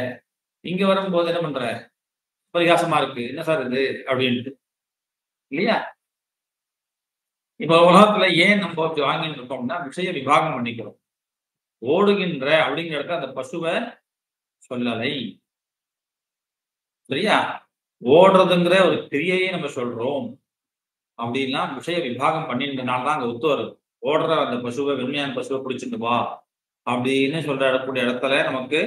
இங்க வரும்போது என்ன பண்ற? பரிகாசமா இருக்கு. என்ன சார் இது அப்படின்ட்டு இல்லையா? இப்ப உலகத்துல ஏன் நம்ம வாங்கிட்டு இருக்கோம்னா, விஷய விபாகம் பண்ணிக்கிறோம். ஓடுகின்ற அப்படிங்கிற இடத்துல அந்த பசுவை சொல்லலை. சரியா? ஓடுறதுங்கிற ஒரு கிரியையை நம்ம சொல்றோம் அப்படின்னா விஷய விபாகம் பண்ணின்றனால தான் அங்க ஒத்து வருது. ஓடுற அந்த பசுவை, வெண்மையான பசுவை பிடிச்சிட்டு வா அப்படின்னு சொல்லக்கூடிய இடத்துல நமக்கு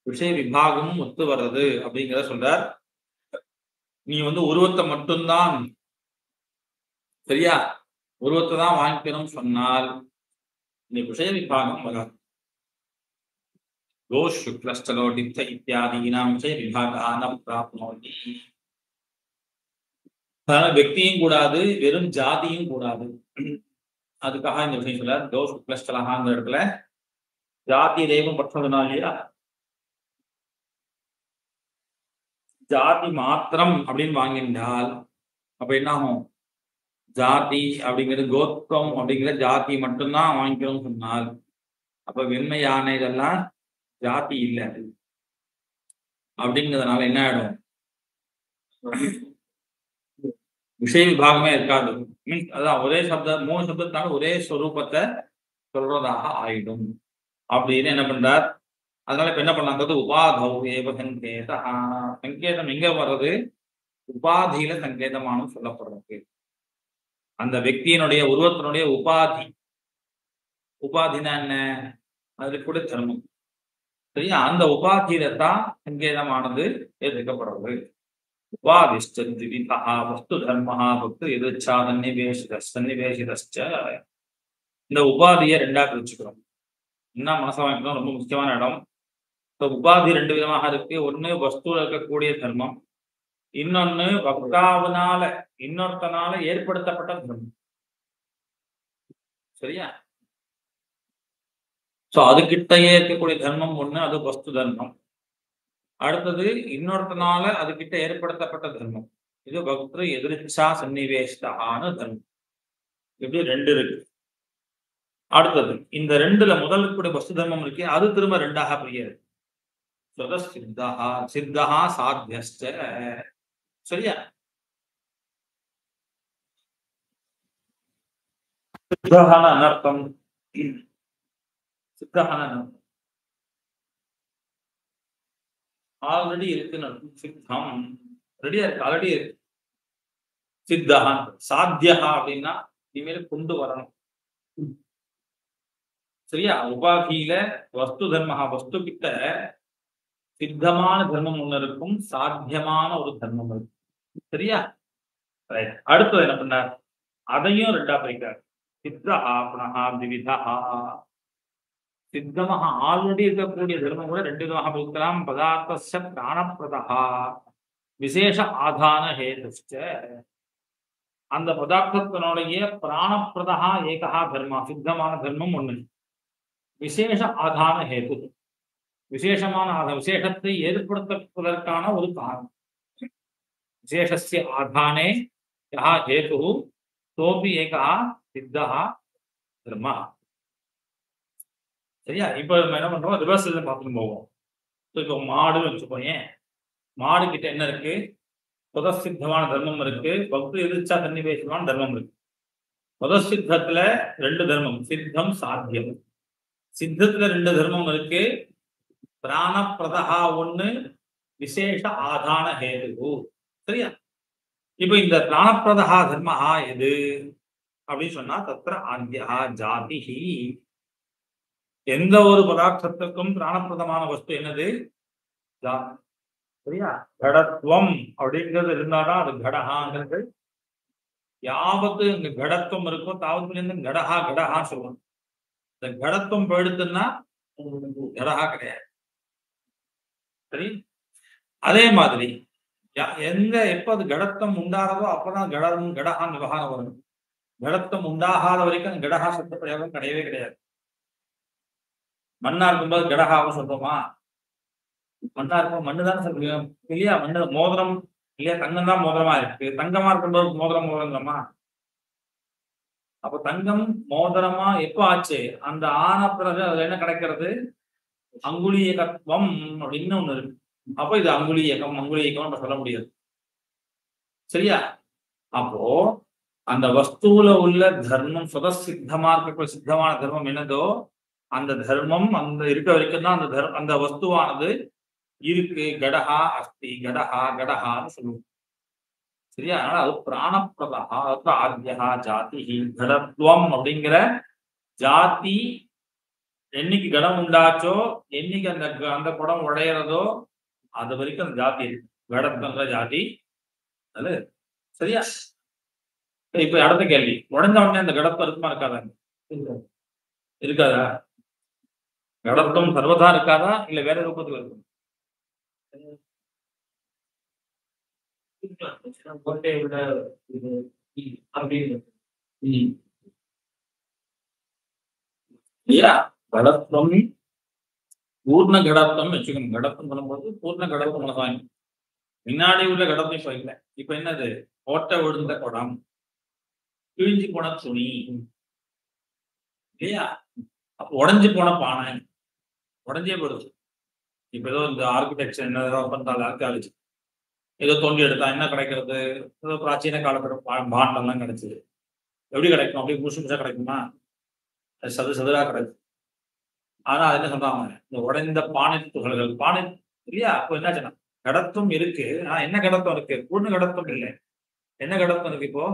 விஷய விபாகம் ஒத்து வர்றது அப்படிங்கிறத சொல்றார். நீ உருவத்தை மட்டும்தான், சரியா, உருவத்தை தான் வாங்கிக்கணும்னு சொன்னால் இந்த விஷய விபாகம் வராது. கோ சுக்லஸ்தலோடித்த இத்தியாதீனாம் விஷய விபாகா ந பிராப்னோதி. அதனால வெக்தியும் கூடாது, வெறும் ஜாதியும் கூடாது. அதுக்காக இந்த விஷயம் சொல்ல கோ சுக்லஸ்தலகாங்கிற இடத்துல ஜாதி தெய்வம் பற்றதுனால இல்லையா, ஜாதி மாத்திரம் அப்படின்னு வாங்கினால் அப்ப என்ன ஆகும்? ஜாதி அப்படிங்கிறது கோத்ரம் அப்படிங்கிற ஜாதி மட்டும்தான் வாங்கிக்கணும்னு சொன்னால் அப்ப வெண்மையான இதெல்லாம் ஜாதி இல்லை அப்படிங்கிறதுனால என்ன ஆயிடும்? விஷய விபாகமே இருக்காது. மீன்ஸ் அதான் ஒரே சப்த 3 சப்தத்தால ஒரே ஸ்வரூபத்தை சொல்றதாக ஆயிடும் அப்படின்னு என்ன பண்றார்? அதனால இப்ப என்ன பண்ணாங்கிறது உபாதௌ ஏவ சங்கேதா. சங்கேதம் எங்க வர்றது? உபாதியில சங்கேதமானு சொல்லப்படுறது. அந்த వ్యక్తిயினுடைய உருவத்தினுடைய உபாதி. உபாதினா என்ன? அது கூட தர்மம். சரியா? அந்த உபாதியில தான் சங்கேதமானது ஏற்கப்படுறது. உபாதிஷ்ட திவிதா வஸ்து தர்மஹா பக்து எதிர்ச்சா சன்னிவேசிதஸ்ச. இந்த உபாதியை ரெண்டா பிரிச்சுக்கிறோம். என்ன மனசா வாங்கிக்கணும், ரொம்ப முக்கியமான இடம். இப்போ உபாதி 2 விதமாக இருக்கு. ஒண்ணு வஸ்துல இருக்கக்கூடிய தர்மம், இன்னொன்னு வக்தாவினால இன்னொருத்தனால ஏற்படுத்தப்பட்ட தர்மம். சரியா? சோ அதுகிட்டயே இருக்கக்கூடிய தர்மம் ஒண்ணு, அது வஸ்து தர்மம். அடுத்தது இன்னொருத்தனால அதுகிட்ட ஏற்படுத்தப்பட்ட தர்மம், இது வக்திரு எதிர்ச்சா சன்னிவேஷ்டான தர்மம். இப்படி 2 இருக்கு. அடுத்தது இந்த 2ல முதல் கூட வஸ்து தர்மம் இருக்கு, அது திரும்ப 2ஆக பிரியாது. சித்தஹா சாத்தியஸ்ச. சரியா? சித்தஹான அனர்த்தம். சித்தஹான அனர்த்தம் ஆல்ரெடி இருக்குன்னு அர்த்தம். சித்தம் ரெடியா இருக்கு, ஆல்ரெடி இருக்கு. சித்தஹா சாத்தியஹா அப்படின்னா இனிமேல் கொண்டு வரணும். சரியா? உபாதியில வஸ்து தர்மஹா, வஸ்து கிட்ட சித்தமான தர்மம் ஒண்ணு இருக்கும், சாத்தியமான ஒரு தர்மம் இருக்கும். சரியா? ரைட். அடுத்தது என்ன பண்ணார்? அதையும் 2ஆ பிரிக்கிறார். சித்தஹா புனஹா திவிதஹா. சித்தமாக ஆல்ரெடி இருக்கக்கூடிய தர்மம் கூட 2 விதமாக பிரிக்கலாம். பதார்த்தஸ்ய பிராணப்பிரதஹா விசேஷ ஆதான ஹேதுஸ்ச. அந்த பதார்த்தத்தினுடைய பிராணப்பிரதஹா ஏகஹா தர்மா, சித்தமான தர்மம் ஒண்ணு. விசேஷ ஆதான ஹேது, விசேஷமான விசேஷத்தை ஏற்படுத்துவதற்கான ஒரு காரணம். விசேஷஸ்ய ஆதானே யஹா ஹேது தோபி ஏகஹா சித்தஹா தர்மா. சரியா? இப்ப நம்ம என்ன பண்றோம், ரிவர்ஸ் பார்த்துட்டு போவோம். இப்போ மாடுன்னு வச்சுக்கோங்க. மாடு கிட்ட என்ன இருக்கு? புதசித்தமான தர்மம் இருக்கு, பக்தி எதிர்ச்சா சன்னிவேசமான தர்மம் இருக்கு. புதசித்தத்துல 2 தர்மம், சித்தம் சாத்தியம். சித்தத்துல 2 தர்மம் இருக்கு, பிராணப்பிரதஹா ஒண்ணு, விசேஷ ஆதான ஹேது. சரியா? இப்ப இந்த பிராணப்பிரதஹா தர்மஹா எது அப்படின்னு சொன்னா தத்ர ஆத்யா ஜாதிஹி. எந்த ஒரு பதார்த்தத்துக்கும் பிராணப்பிரதமான வஸ்து என்னது? ஜாதி. சரியா? கடத்துவம் அப்படிங்கிறது இருந்தாதான் அது கடஹாங்கிறது. யாவத்து இங்க கடத்துவம் இருக்கும் தாவத்துல இருந்து கடஹா கடஹா சொல்லணும். இந்த கடத்துவம் போயிடுதுன்னா கடஹா கிடையாது. சரி? அதே மாதிரி எங்க எப்ப அது கடத்தம் உண்டாகிறதோ அப்பதான் கடஹா விவகாரம் வரும். கடத்தம் உண்டாகாத வரைக்கும் அந்த கடஹா சப்த பிரயோகம் கிடையவே கிடையாது. மண்ணா இருக்கும்போது கடஹாவும் சொல்றோமா? மண்ணா இருக்கும் மண்ணு தானே சொல்லுவோம் இல்லையா? மண்ணு மோதிரம் இல்லையா? தங்கம் தான் மோதிரமா இருக்கு. தங்கமா இருக்கும்போது மோதிரம் மோதிரமா? அப்ப தங்கம் மோதிரமா எப்ப ஆச்சு? அந்த ஆன பிறகு அதுல என்ன கிடைக்கிறது? அங்குலீயகத்துவம் அப்படின்னு ஒண்ணு இருக்கு. அப்ப இது அங்குலீயகம் சொல்ல முடியாது. சரியா? அப்போ அந்த வஸ்துல உள்ள தர்மம் சுதசித்தமா இருக்கக்கூடிய சித்தமான தர்மம் என்னதோ அந்த தர்மம் அந்த இருக்க வரைக்கும் தான் அந்த வஸ்துவானது இருக்கு. கடஹா அஸ்தி கடஹா கடஹான்னு சொல்லுவோம். சரியா? அதனால அது பிராணப்பிரதா ஆத்யா ஜாதி. கடத்துவம் அப்படிங்கிற ஜாதி என்னைக்கு கடம் உண்டாச்சோ, என்னைக்கு அந்த குடம் உடையறதோ அது வரைக்கும் அந்த ஜாதி இருக்கு. கடத்துங்கிற ஜாதி அது. சரியா? இப்ப அடுத்த கேள்வி, உடஞ்ச உடனே அந்த கடப்பம் இருக்குமா இருக்காதாங்க? இருக்காதா? கடத்துவம் சர்வதா இருக்காதா இல்ல வேற ரூபத்துல இருக்கும்? இல்லையா? கடத்துவம் பூர்ண கடத்துவம் வச்சுக்கணும். கடத்துவம் பண்ணும்போது பூர்ண கடத்துவம் மனசாயம். முன்னாடி உள்ள கடத்துவம் இப்ப இல்லை. இப்ப என்னது? ஓட்ட விழுந்த குடம், கிழிஞ்சு போன துணி, இல்லையா? அப்ப உடஞ்சு போன பானை, உடஞ்சே போடுது. இப்ப ஏதோ இந்த ஆர்கிடெக்சர் என்ன பண்றாங்க, ஆர்கியாலஜி ஏதோ தோண்டி எடுத்தா என்ன கிடைக்கிறது? ஏதோ பிராச்சீன காலத்துல பாண்டெல்லாம் கிடைச்சது. எப்படி கிடைக்கும்? அப்படியே முழுசு முழுசா கிடைக்குமா? அது சதுரா கிடைக்கும். ஆனா அது என்ன சொல்றாங்க, இந்த உடைந்த பானை துகள்கள், பானை இல்லையா? அப்போ என்ன கடத்தும் இருக்கு. ஆனா என்ன கடத்தம் இருக்கு? பூர்ண கடத்தம் இல்லை. என்ன கடத்தம் இருக்கு? இப்போ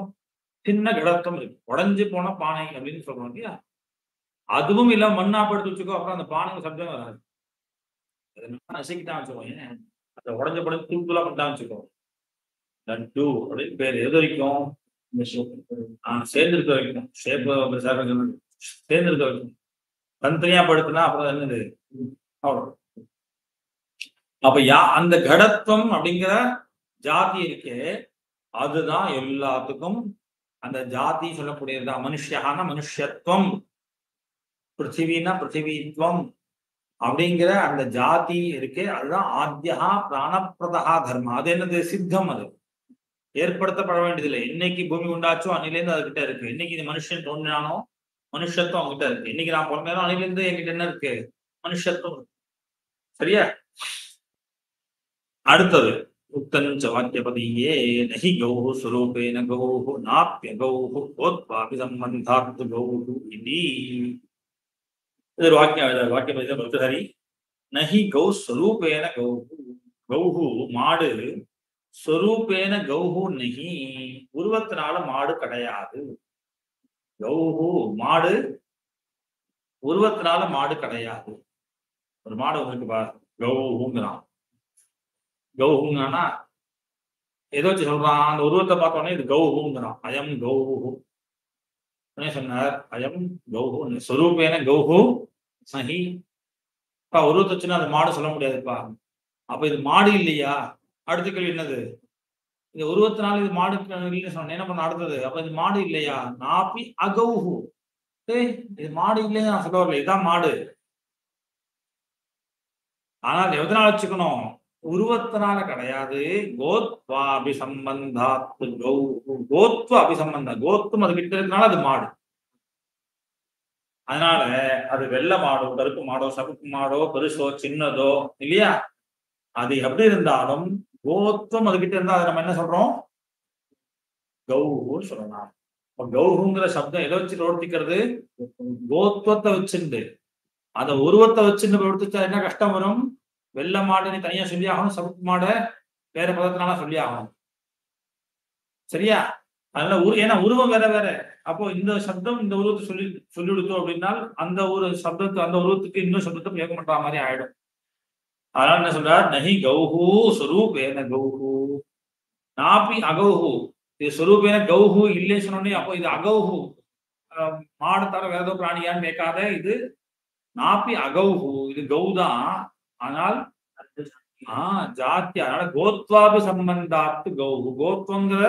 சின்ன கடத்தம் இருக்கு. உடஞ்சு போன பானை அப்படின்னு சொல்றோம் இல்லையா? அதுவும் இல்ல, மண்ணா படுத்து வச்சுக்கோ, அப்புறம் அந்த பானைக்கு சப்தம் வராது. நசுக்கிட்டான் வச்சுக்கோ, ஏன் அந்த உடஞ்ச படம் தூள் தூளா பண்ணிட்டான் வச்சுக்கோ, லட்டு அப்படின்னு பேரு. எது வரைக்கும்? சேர்ந்திருக்க வைக்கணும். ஷேப் சேர்ந்திருக்க வைக்கணும். தனித்தனியா படுத்துனா அப்புறம் என்னது? அவ்வளவு. அப்ப அந்த கடத்துவம் அப்படிங்கிற ஜாதி இருக்கே, அதுதான் எல்லாத்துக்கும் அந்த ஜாதி சொல்லக்கூடியதுதான். மனுஷியான மனுஷத்துவம், பிருத்திவினா பிருத்திவித்துவம் அப்படிங்கிற அந்த ஜாதி இருக்கே, அதுதான் ஆத்யா பிராணப்பிரதா தர்மம். அது என்னது? சித்தம். அது ஏற்படுத்தப்பட வேண்டியதில்லை. என்னைக்கு பூமி உண்டாச்சோ அன்னிலேருந்து அதுகிட்ட இருக்கு. இன்னைக்கு இது மனுஷன் தோன்றினானோ மனுஷத்துவம் அவங்ககிட்ட இருக்கு. இன்னைக்கு நான் பிறந்தேனோ அன்னிலேருந்து என்கிட்ட என்ன இருக்கு? மனுஷத்துவம். சரியா? அடுத்தது உக்தஞ்ச வாக்கியபதியே நஹி கௌஹு ஸ்வரூபேன கௌஹு நாப்ய கௌஹு கோத்வாபி சம்பந்தாத் கௌஹு இதி. இது ஒரு வாக்கியபதி பக்தஹரி. நஹி கௌ ஸ்வரூபேன கௌஹு. கௌஹு மாடு, ஸ்வரூபேன கௌஹு நஹி, உருவத்தினால மாடு கிடையாது. கௌஹு மாடு, உருவத்தினால மாடு கிடையாது. ஒரு மாடு உங்களுக்கு பா, கௌஹுங்கிறான். கௌஹுங்கன்னா ஏதோ சொல்றான், அந்த உருவத்தை பார்த்தோன்னே இது கௌஹுங்கிறான். அயம் கௌஹு சொன்னார். அயம் கௌஹு ஸ்வரூபேன கௌஹு நஹி. உருவத்தை வச்சுன்னா அது மாடு சொல்ல முடியாதுப்பா. அப்ப இது மாடு இல்லையா? அடுத்த கேள்வி என்னது? இந்த உருவத்தினால இது மாடு இல்லைன்னு சொன்ன, என்ன பண்ண அடுத்தது? அப்ப இது மாடு இல்லையா? நாப்பி அகௌஹு. இது மாடு இல்லைன்னு நான் சொல்ல வரல, இதுதான் மாடு. ஆனால் எதனால வச்சுக்கணும்? உருவத்தினால கிடையாது. கோத்வ அபிசம்பந்தாத்து கௌஹு. கோத்வ அபிசம்பந்தம், கோத்தும் அது கிட்ட இருக்கனால அது மாடு. அதனால அது வெள்ளை மாடோ கருப்பு மாடோ சவுப்பு மாடோ பெருசோ சின்னதோ இல்லையா, அது எப்படி இருந்தாலும் கோத்துவம் அதுகிட்ட இருந்தா அதை நம்ம என்ன சொல்றோம்? கௌஹுன்னு சொல்லலாம். இப்ப கௌஹுங்கிற சப்தம் எதை வச்சு பிரவர்த்திக்கிறது? கோத்துவத்தை வச்சுண்டு. அந்த உருவத்தை வச்சுன்னு பிரவர்த்திச்சா என்ன கஷ்டம் வரும்? வெள்ளை மாடுன்னு தனியா சொல்லி ஆகணும், சவுப்பு மாடை வேற பதத்தினால சொல்லி ஆகணும். சரியா? அதனால ஏன்னா உருவம் வேற வேற. அப்போ இந்த சப்தம் இந்த உருவத்தை சொல்லி கொடுத்தோம் அப்படின்னா அந்த ஒரு சப்தத்தை அந்த உருவத்துக்கு இன்னொரு சப்தத்தை பிரயோகம் பண்ற மாதிரி ஆயிடும். அதனால என்ன சொல்றார்? நஹி கௌஹு ஸ்வரூபேன கௌஹு நாபி அகௌஹு. இது ஸ்வரூபேன கௌஹு இல்லைன்னு சொன்னோடனே அப்போ இது அகௌஹு, மாடு தர வேற ஏதோ பிராணியான்னு கேட்காத, இது நாப்பி அகௌஹு, இது கௌதான். ஆனால் ஜாத்தி. அதனால கோத்வாபி சம்பந்தாத்து கௌஹு. கோத்வங்கிற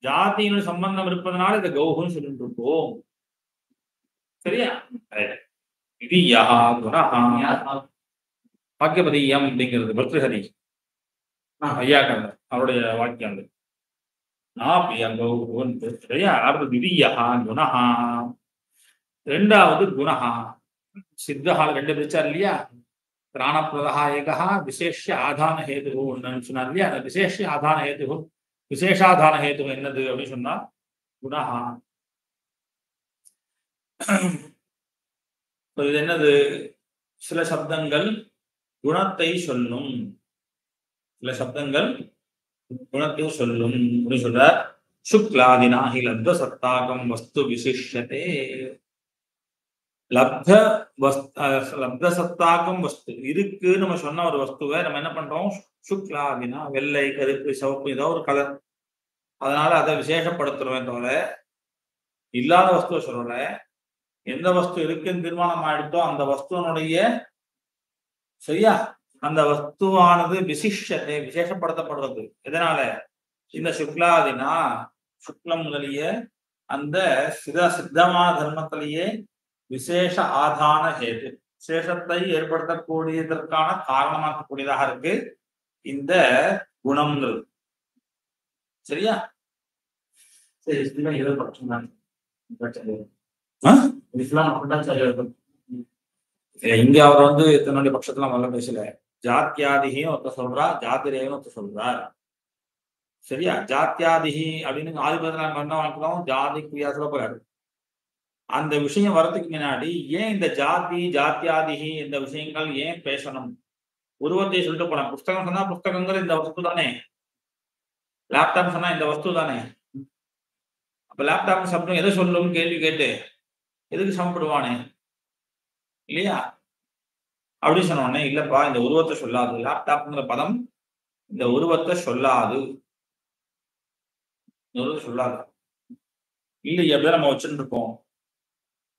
ஜாதியினுடைய சம்பந்தம் இருப்பதனால இந்த கௌஹுன்னு சொல்லிட்டு இருப்போம். சரியா? இது யஹா குணஹா வாக்கியபதியம் அப்படிங்கிறது பர்திருஹரி ஐயாக்கர் அவருடைய வாக்கியம். சரியா? அடுத்தது விதியஹா குணஹா. ரெண்டாவது குணஹா. சித்தஹா ரெண்டு பிரிச்சார் இல்லையா? பிராணப்பிரதா ஏகா விசேஷ ஆதான ஹேது ஒன்னு சொன்னார் இல்லையா? அந்த விசேஷ ஆதான ஹேது, விசேஷாதான ஹேது என்னது அப்படின்னு சொன்னா குணஹா. இது என்னது? சில சப்தங்கள் குணத்தை சொல்லும், சில சப்தங்கள் குணத்தை சொல்லும் அப்படின்னு சொல்றார். சுக்லாதினா ஹி லப்த சத்தாகம் வஸ்து விசிஷ்யதே. லப்த சத்தாகம் வஸ்து இருக்கு நம்ம சொன்ன ஒரு வஸ்துவை நம்ம என்ன பண்றோம்? சுக்லாதினா வெள்ளை கருப்பு சிவப்பு ஏதோ ஒரு கலர், அதனால அதை விசேஷப்படுத்துறோமே தவிர இல்லாத வஸ்துவை சொல்லல. எந்த வஸ்து இருக்குன்னு தீர்மானம் ஆயிடுத்தோ அந்த வஸ்துவனுடைய சரியா அந்த வஸ்துவானது விசிஷ்யத்தை விசேஷப்படுத்தப்படுறது எதனால இந்த சுக்லாதினா சுக்லம் முதலிய அந்த சித்தமான தர்மத்திலேயே விசேஷ ஆதான ஹேது விசேஷத்தை ஏற்படுத்தக்கூடியதற்கான காரணமாக்கக்கூடியதாக இருக்கு இந்த குணம்ங்கிறது. சரியா? சரி, இங்க அவர் தன்னுடைய பட்சத்துல முதல்ல பேசல. ஜாத்தியாதிகின்னு ஒருத்த சொல்றா, ஜாத்திரேன்னு ஒருத்த சொல்றார். சரியா? ஜாத்தியாதிகி அப்படின்னு ஆதிபத்தியம் பண்ண வாங்கிக்கலாம், ஜாதி கிரியாசல போறாரு. அந்த விஷயம் வர்றதுக்கு முன்னாடி ஏன் இந்த ஜாதி ஜாத்தியாதிகி இந்த விஷயங்கள் ஏன் பேசணும்? உருவத்தை சொல்லிட்டு போலாம். புஸ்தகம் சொன்னா புஸ்தகங்கள் இந்த வஸ்து தானே, லேப்டாப் சொன்னா இந்த வஸ்து தானே. அப்ப லேப்டாப் சப்தம் எதை சொல்லும் கேள்வி கேட்டு எதுக்கு சமப்படுவானே இல்லையா? அப்படி சொன்னோடனே இல்லப்பா இந்த உருவத்தை சொல்லாது, லேப்டாப்ங்கிற பதம் இந்த உருவத்தை சொல்லாது, சொல்லாது. இல்லை அப்படியே நம்ம வச்சுட்டு இருக்கோம்,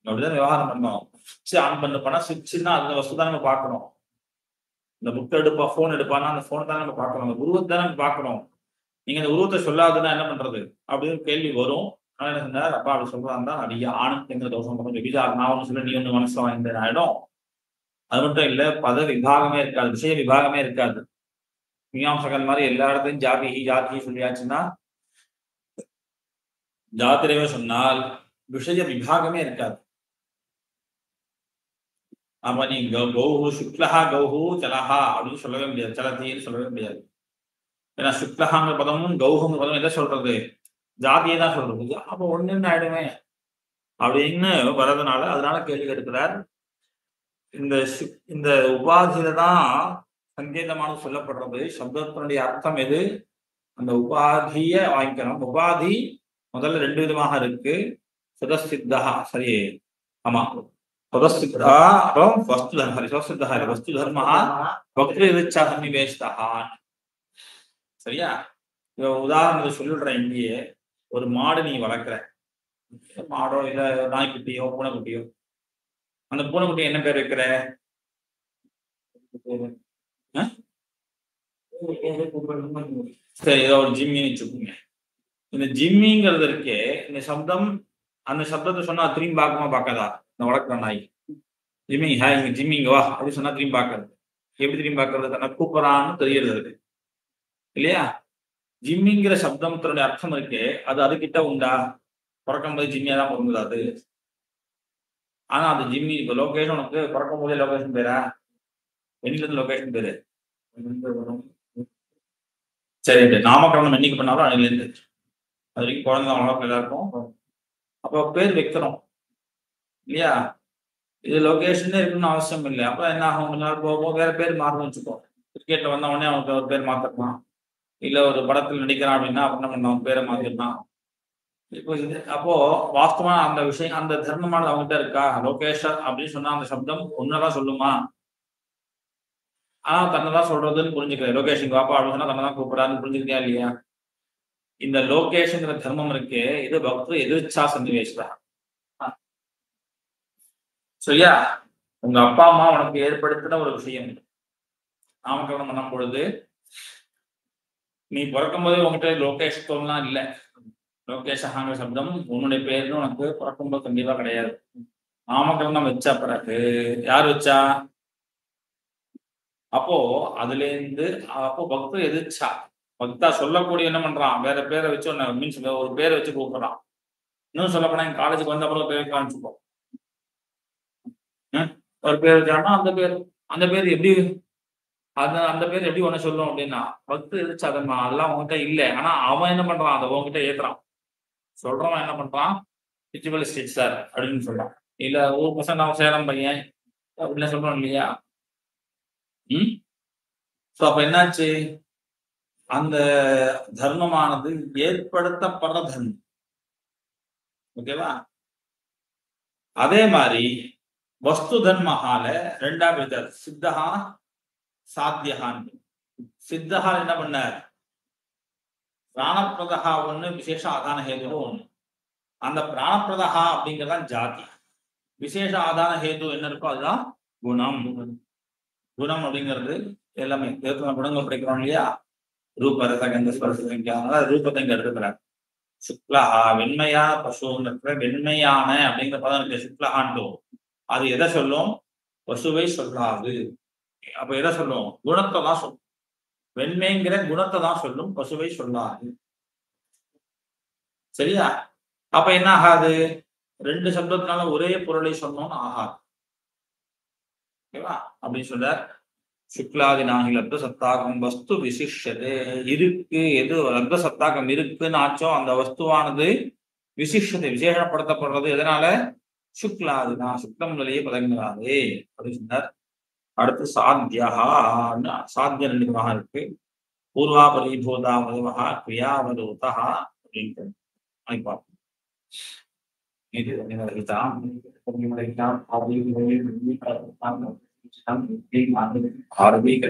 அப்படிதான் விவகாரம் பண்ணோம். சுவிட்ச் ஆன் பண்ண போனா சுவிட்ச்னா அந்த வஸ்து தான் நம்ம பார்க்கணும். இந்த புக் எடுப்பா போன் எடுப்பானா அந்த போன் தான் நம்ம பார்க்கணும், அந்த உருவத்தை தான் நம்ம பார்க்கணும். நீங்க இந்த உருவத்தை சொல்லாதுன்னா என்ன பண்றது அப்படின்னு கேள்வி வரும். ஆனா என்ன சொன்னார், அப்பா அப்படி சொல்றாருந்தா நிறைய ஆனந்தங்கிற தோஷம் நான் ஒன்று சொல்ல நீ ஒன்று மனசு வாய்ந்த ஆயிடும். அது மட்டும் இல்ல, பத விபாகமே இருக்காது, விஷய விபாகமே இருக்காது. மீமாம்சகன் மாதிரி எல்லா இடத்தையும் ஜாதிஹி ஜாதிஹி சொல்லியாச்சுன்னா, ஜாத்திரவே சொன்னால் விஷய விபாகமே இருக்காது. அப்ப நீ கௌஹு சுக்லஹா கௌஹு சலஹா அப்படின்னு சொல்லவே முடியாது, சலத்தின்னு சொல்லவே முடியாது. ஏன்னா சுக்லஹாங்கிற பதமும் கௌஹுங்கிற பதமும் எதை சொல்றது, ஜாதியை தான் சொல்றது. அப்ப ஒண்ணுன்னு ஆயிடுமே அப்படின்னு வர்றதுனால அதனால கேள்வி கேட்கிறார். இந்த உபாதியில தான் சங்கேதமான சொல்லப்படுறது. சப்தத்தினுடைய அர்த்தம் எது, அந்த உபாதிய வாங்கிக்கணும். உபாதி முதல்ல ரெண்டு விதமாக இருக்கு, சுதசித்தா. சரி, ஆமா, சுதசித்தா அப்புறம் வஸ்து தர்ம. சுதசித்தா வஸ்து தர்ம வக்ர இச்சா சன்னிவேஷ்டா. சரியா? உதாரணத்தை சொல்லிடுறேன். இங்கேயே ஒரு மாடு நீ வளர்க்குற, மாடோ இல்ல நாய்க்குட்டியோ பூனைக்குட்டியோ, அந்த பூனைக்குட்டி என்ன பேர் வைக்கிற? சரி, ஏதோ ஒரு ஜிம்மின்னு வச்சுக்கோங்க. இந்த ஜிம்மிங்கிறது இருக்கே, இந்த சப்தம் அந்த சப்தத்தை சொன்னா திரும்பி பார்க்குமா பார்க்காதா? இந்த வளர்க்குற நாய் ஜிம்மிங், ஹே இங்க ஜிம்மிங்க வா அப்படின்னு சொன்னா திரும்பி பார்க்கறது. எப்படி திரும்பி பார்க்கறது? தன்னை கூப்பிடறான்னு தெரியறது இருக்கு இல்லையா? ஜிம்மிங்கிற சப்தத்தினுடைய அர்த்தம் இருக்கு, அது அதுகிட்ட உண்டா? பிறக்கும் போது ஜிம்மியா தான் பிறந்தது அது. ஆனா அந்த ஜிம்மி இப்ப லொகேஷன் உனக்கு பிறக்கும் போதே லொகேஷன் பேரா? வெளியில இருந்து லொகேஷன் பேரு சரி, நாமக்கரணம் என்னைக்கு பண்ணாலும் அன்னையில இருந்து அது வரைக்கும் குழந்தை வளர்ப்பு எல்லாருக்கும் அப்போ பேர் வைக்கிறோம் இல்லையா? இது லொகேஷனே இருக்குன்னு அவசியம் இல்லை. அப்ப என்ன ஆகும், கொஞ்ச நாள் போக வேற பேர் மாறணும் வச்சுக்கோ. கிரிக்கெட்ல வந்த உடனே அவனுக்கு ஒரு பேர் மாத்திருக்கலாம், இல்ல ஒரு படத்துல நடிக்கிறான் அப்படின்னா என்ன பண்ண அவன் பேரை மாத்திருந்தான். இப்போ இது அப்போ வாஸ்தவமா அந்த விஷயம் அந்த தர்மமானது அவங்ககிட்ட இருக்கா? லொகேஷன் அப்படின்னு சொன்னா அந்த சப்தம் ஒன்னதான் சொல்லுமா? தன்னைதான் சொல்றதுன்னு புரிஞ்சுக்கிறேன். லொகேஷன் வாப்பா அப்படின்னு சொன்னா தன்னைதான் கூப்பிடான்னு புரிஞ்சுக்கிறியா இல்லையா? இந்த லோகேஷங்கிற தர்மம் இருக்கு, இது பக்து எதிர்ச்சா சன்னிவேஷா. சரியா? உங்க அப்பா அம்மா உனக்கு ஏற்படுத்தின ஒரு விஷயம். நாமக்கரணம் பண்ணும் பொழுது நீ பிறக்கும் போது உங்ககிட்ட லோகேஷ் தோல்லாம் இல்லை. லோகேஷாங்கிற சப்தம் உன்னுடைய பேருன்னு உனக்கு பிறக்கும்போது கண்டிப்பா கிடையாது. நாமக்கரணம் வச்ச பிறகு யார் வச்சா? அப்போ அதுல இருந்து அப்போ பக்த எதிர்ச்சா, பக்தா சொல்லக்கூடிய என்ன பண்றான், வேற பேரை வச்சு ஒன்னு மீன்ஸ் ஒரு பேரை வச்சு கூப்பிடுறான். இன்னும் சொல்ல போனா என் காலேஜுக்கு வந்த அப்புறம் பேர் காமிச்சுப்போம். ஒரு பேர் வச்சான்னா அந்த பேர் எப்படி அந்த பேர் எப்படி ஒண்ணு சொல்லும் அப்படின்னா பக்த எதிர்ச்சா அதெல்லாம் அதெல்லாம் உங்ககிட்ட இல்லை. ஆனா அவன் என்ன பண்றான், அதை உங்ககிட்ட ஏத்துறான். சொல்றவன் என்ன பண்றான், பிரின்சிபல் ஸ்டேட் சார் அப்படின்னு சொல்றான். இல்ல ஊர் பசங்க நான் சேலம் பையன் அப்படின்னு சொல்றோம் இல்லையா? சோ அப்ப என்னாச்சு, அந்த தர்மமானது ஏற்படுத்தப்படுற தர்மம். ஓகேவா? அதே மாதிரி வஸ்து தர்மஹால ரெண்டா பிரித்தார், சித்தஹா சாத்தியஹான். சித்தஹா என்ன பண்ணார், பிராணப்பிரதஹா ஒண்ணு, விசேஷ ஆதான ஹேது ஒண்ணு. அந்த பிராணப்பிரதஹா அப்படிங்கிறதான் ஜாதி. விசேஷ ஆதான ஹேது என்ன இருக்கோ அதுதான் குணம். குணம் அப்படிங்கிறது எல்லாமே குணங்கள் படிக்கிறோம் இல்லையா, ரூப ரசகந்த ஸ்பர்ச ரூபத்தை இங்க எடுத்துக்கிறார். சுக்லஹா வெண்மையான பசுன்னு இருக்கிற வெண்மையான அப்படிங்கிற பதம் இருக்கு. சுக்லஹான்ட்டு அது எதை சொல்லும்? பசுவை சொல்லாது. அப்ப எதை சொல்லும்? குணத்தை தான் சொல்லும். வெண்மைங்கிற குணத்தை தான் சொல்லும், பசுவை சொல்லாது. சரியா? அப்ப என்ன ஆகாது? ரெண்டு சப்தத்தினால ஒரே பொருளை சொன்னோம்னு ஆகாது. ஓகேவா? அப்படின்னு சொல்ற சுக்லாதி நாகி லப்த சத்தாகம் வஸ்து விசிஷ்யது. இருக்கு எது லப்த சத்தாகம் இருக்குன்னு ஆச்சோ அந்த வஸ்துவானது விசிஷ்யத்தை விசேஷப்படுத்தப்படுறது எதனால? சுக்லாதினா சுக்லம் நிலையே பதங்கிறாதே அப்படின்னு சொன்னார். அடுத்து சாத்தியா, சாத்திய ரெண்டு விதமாக இருக்கு. பூர்வாபரிபூதா மதுவா கிரியாவதூதா அப்படின்ட்டு பார்ப்போம். இது ஆரம்பிக்க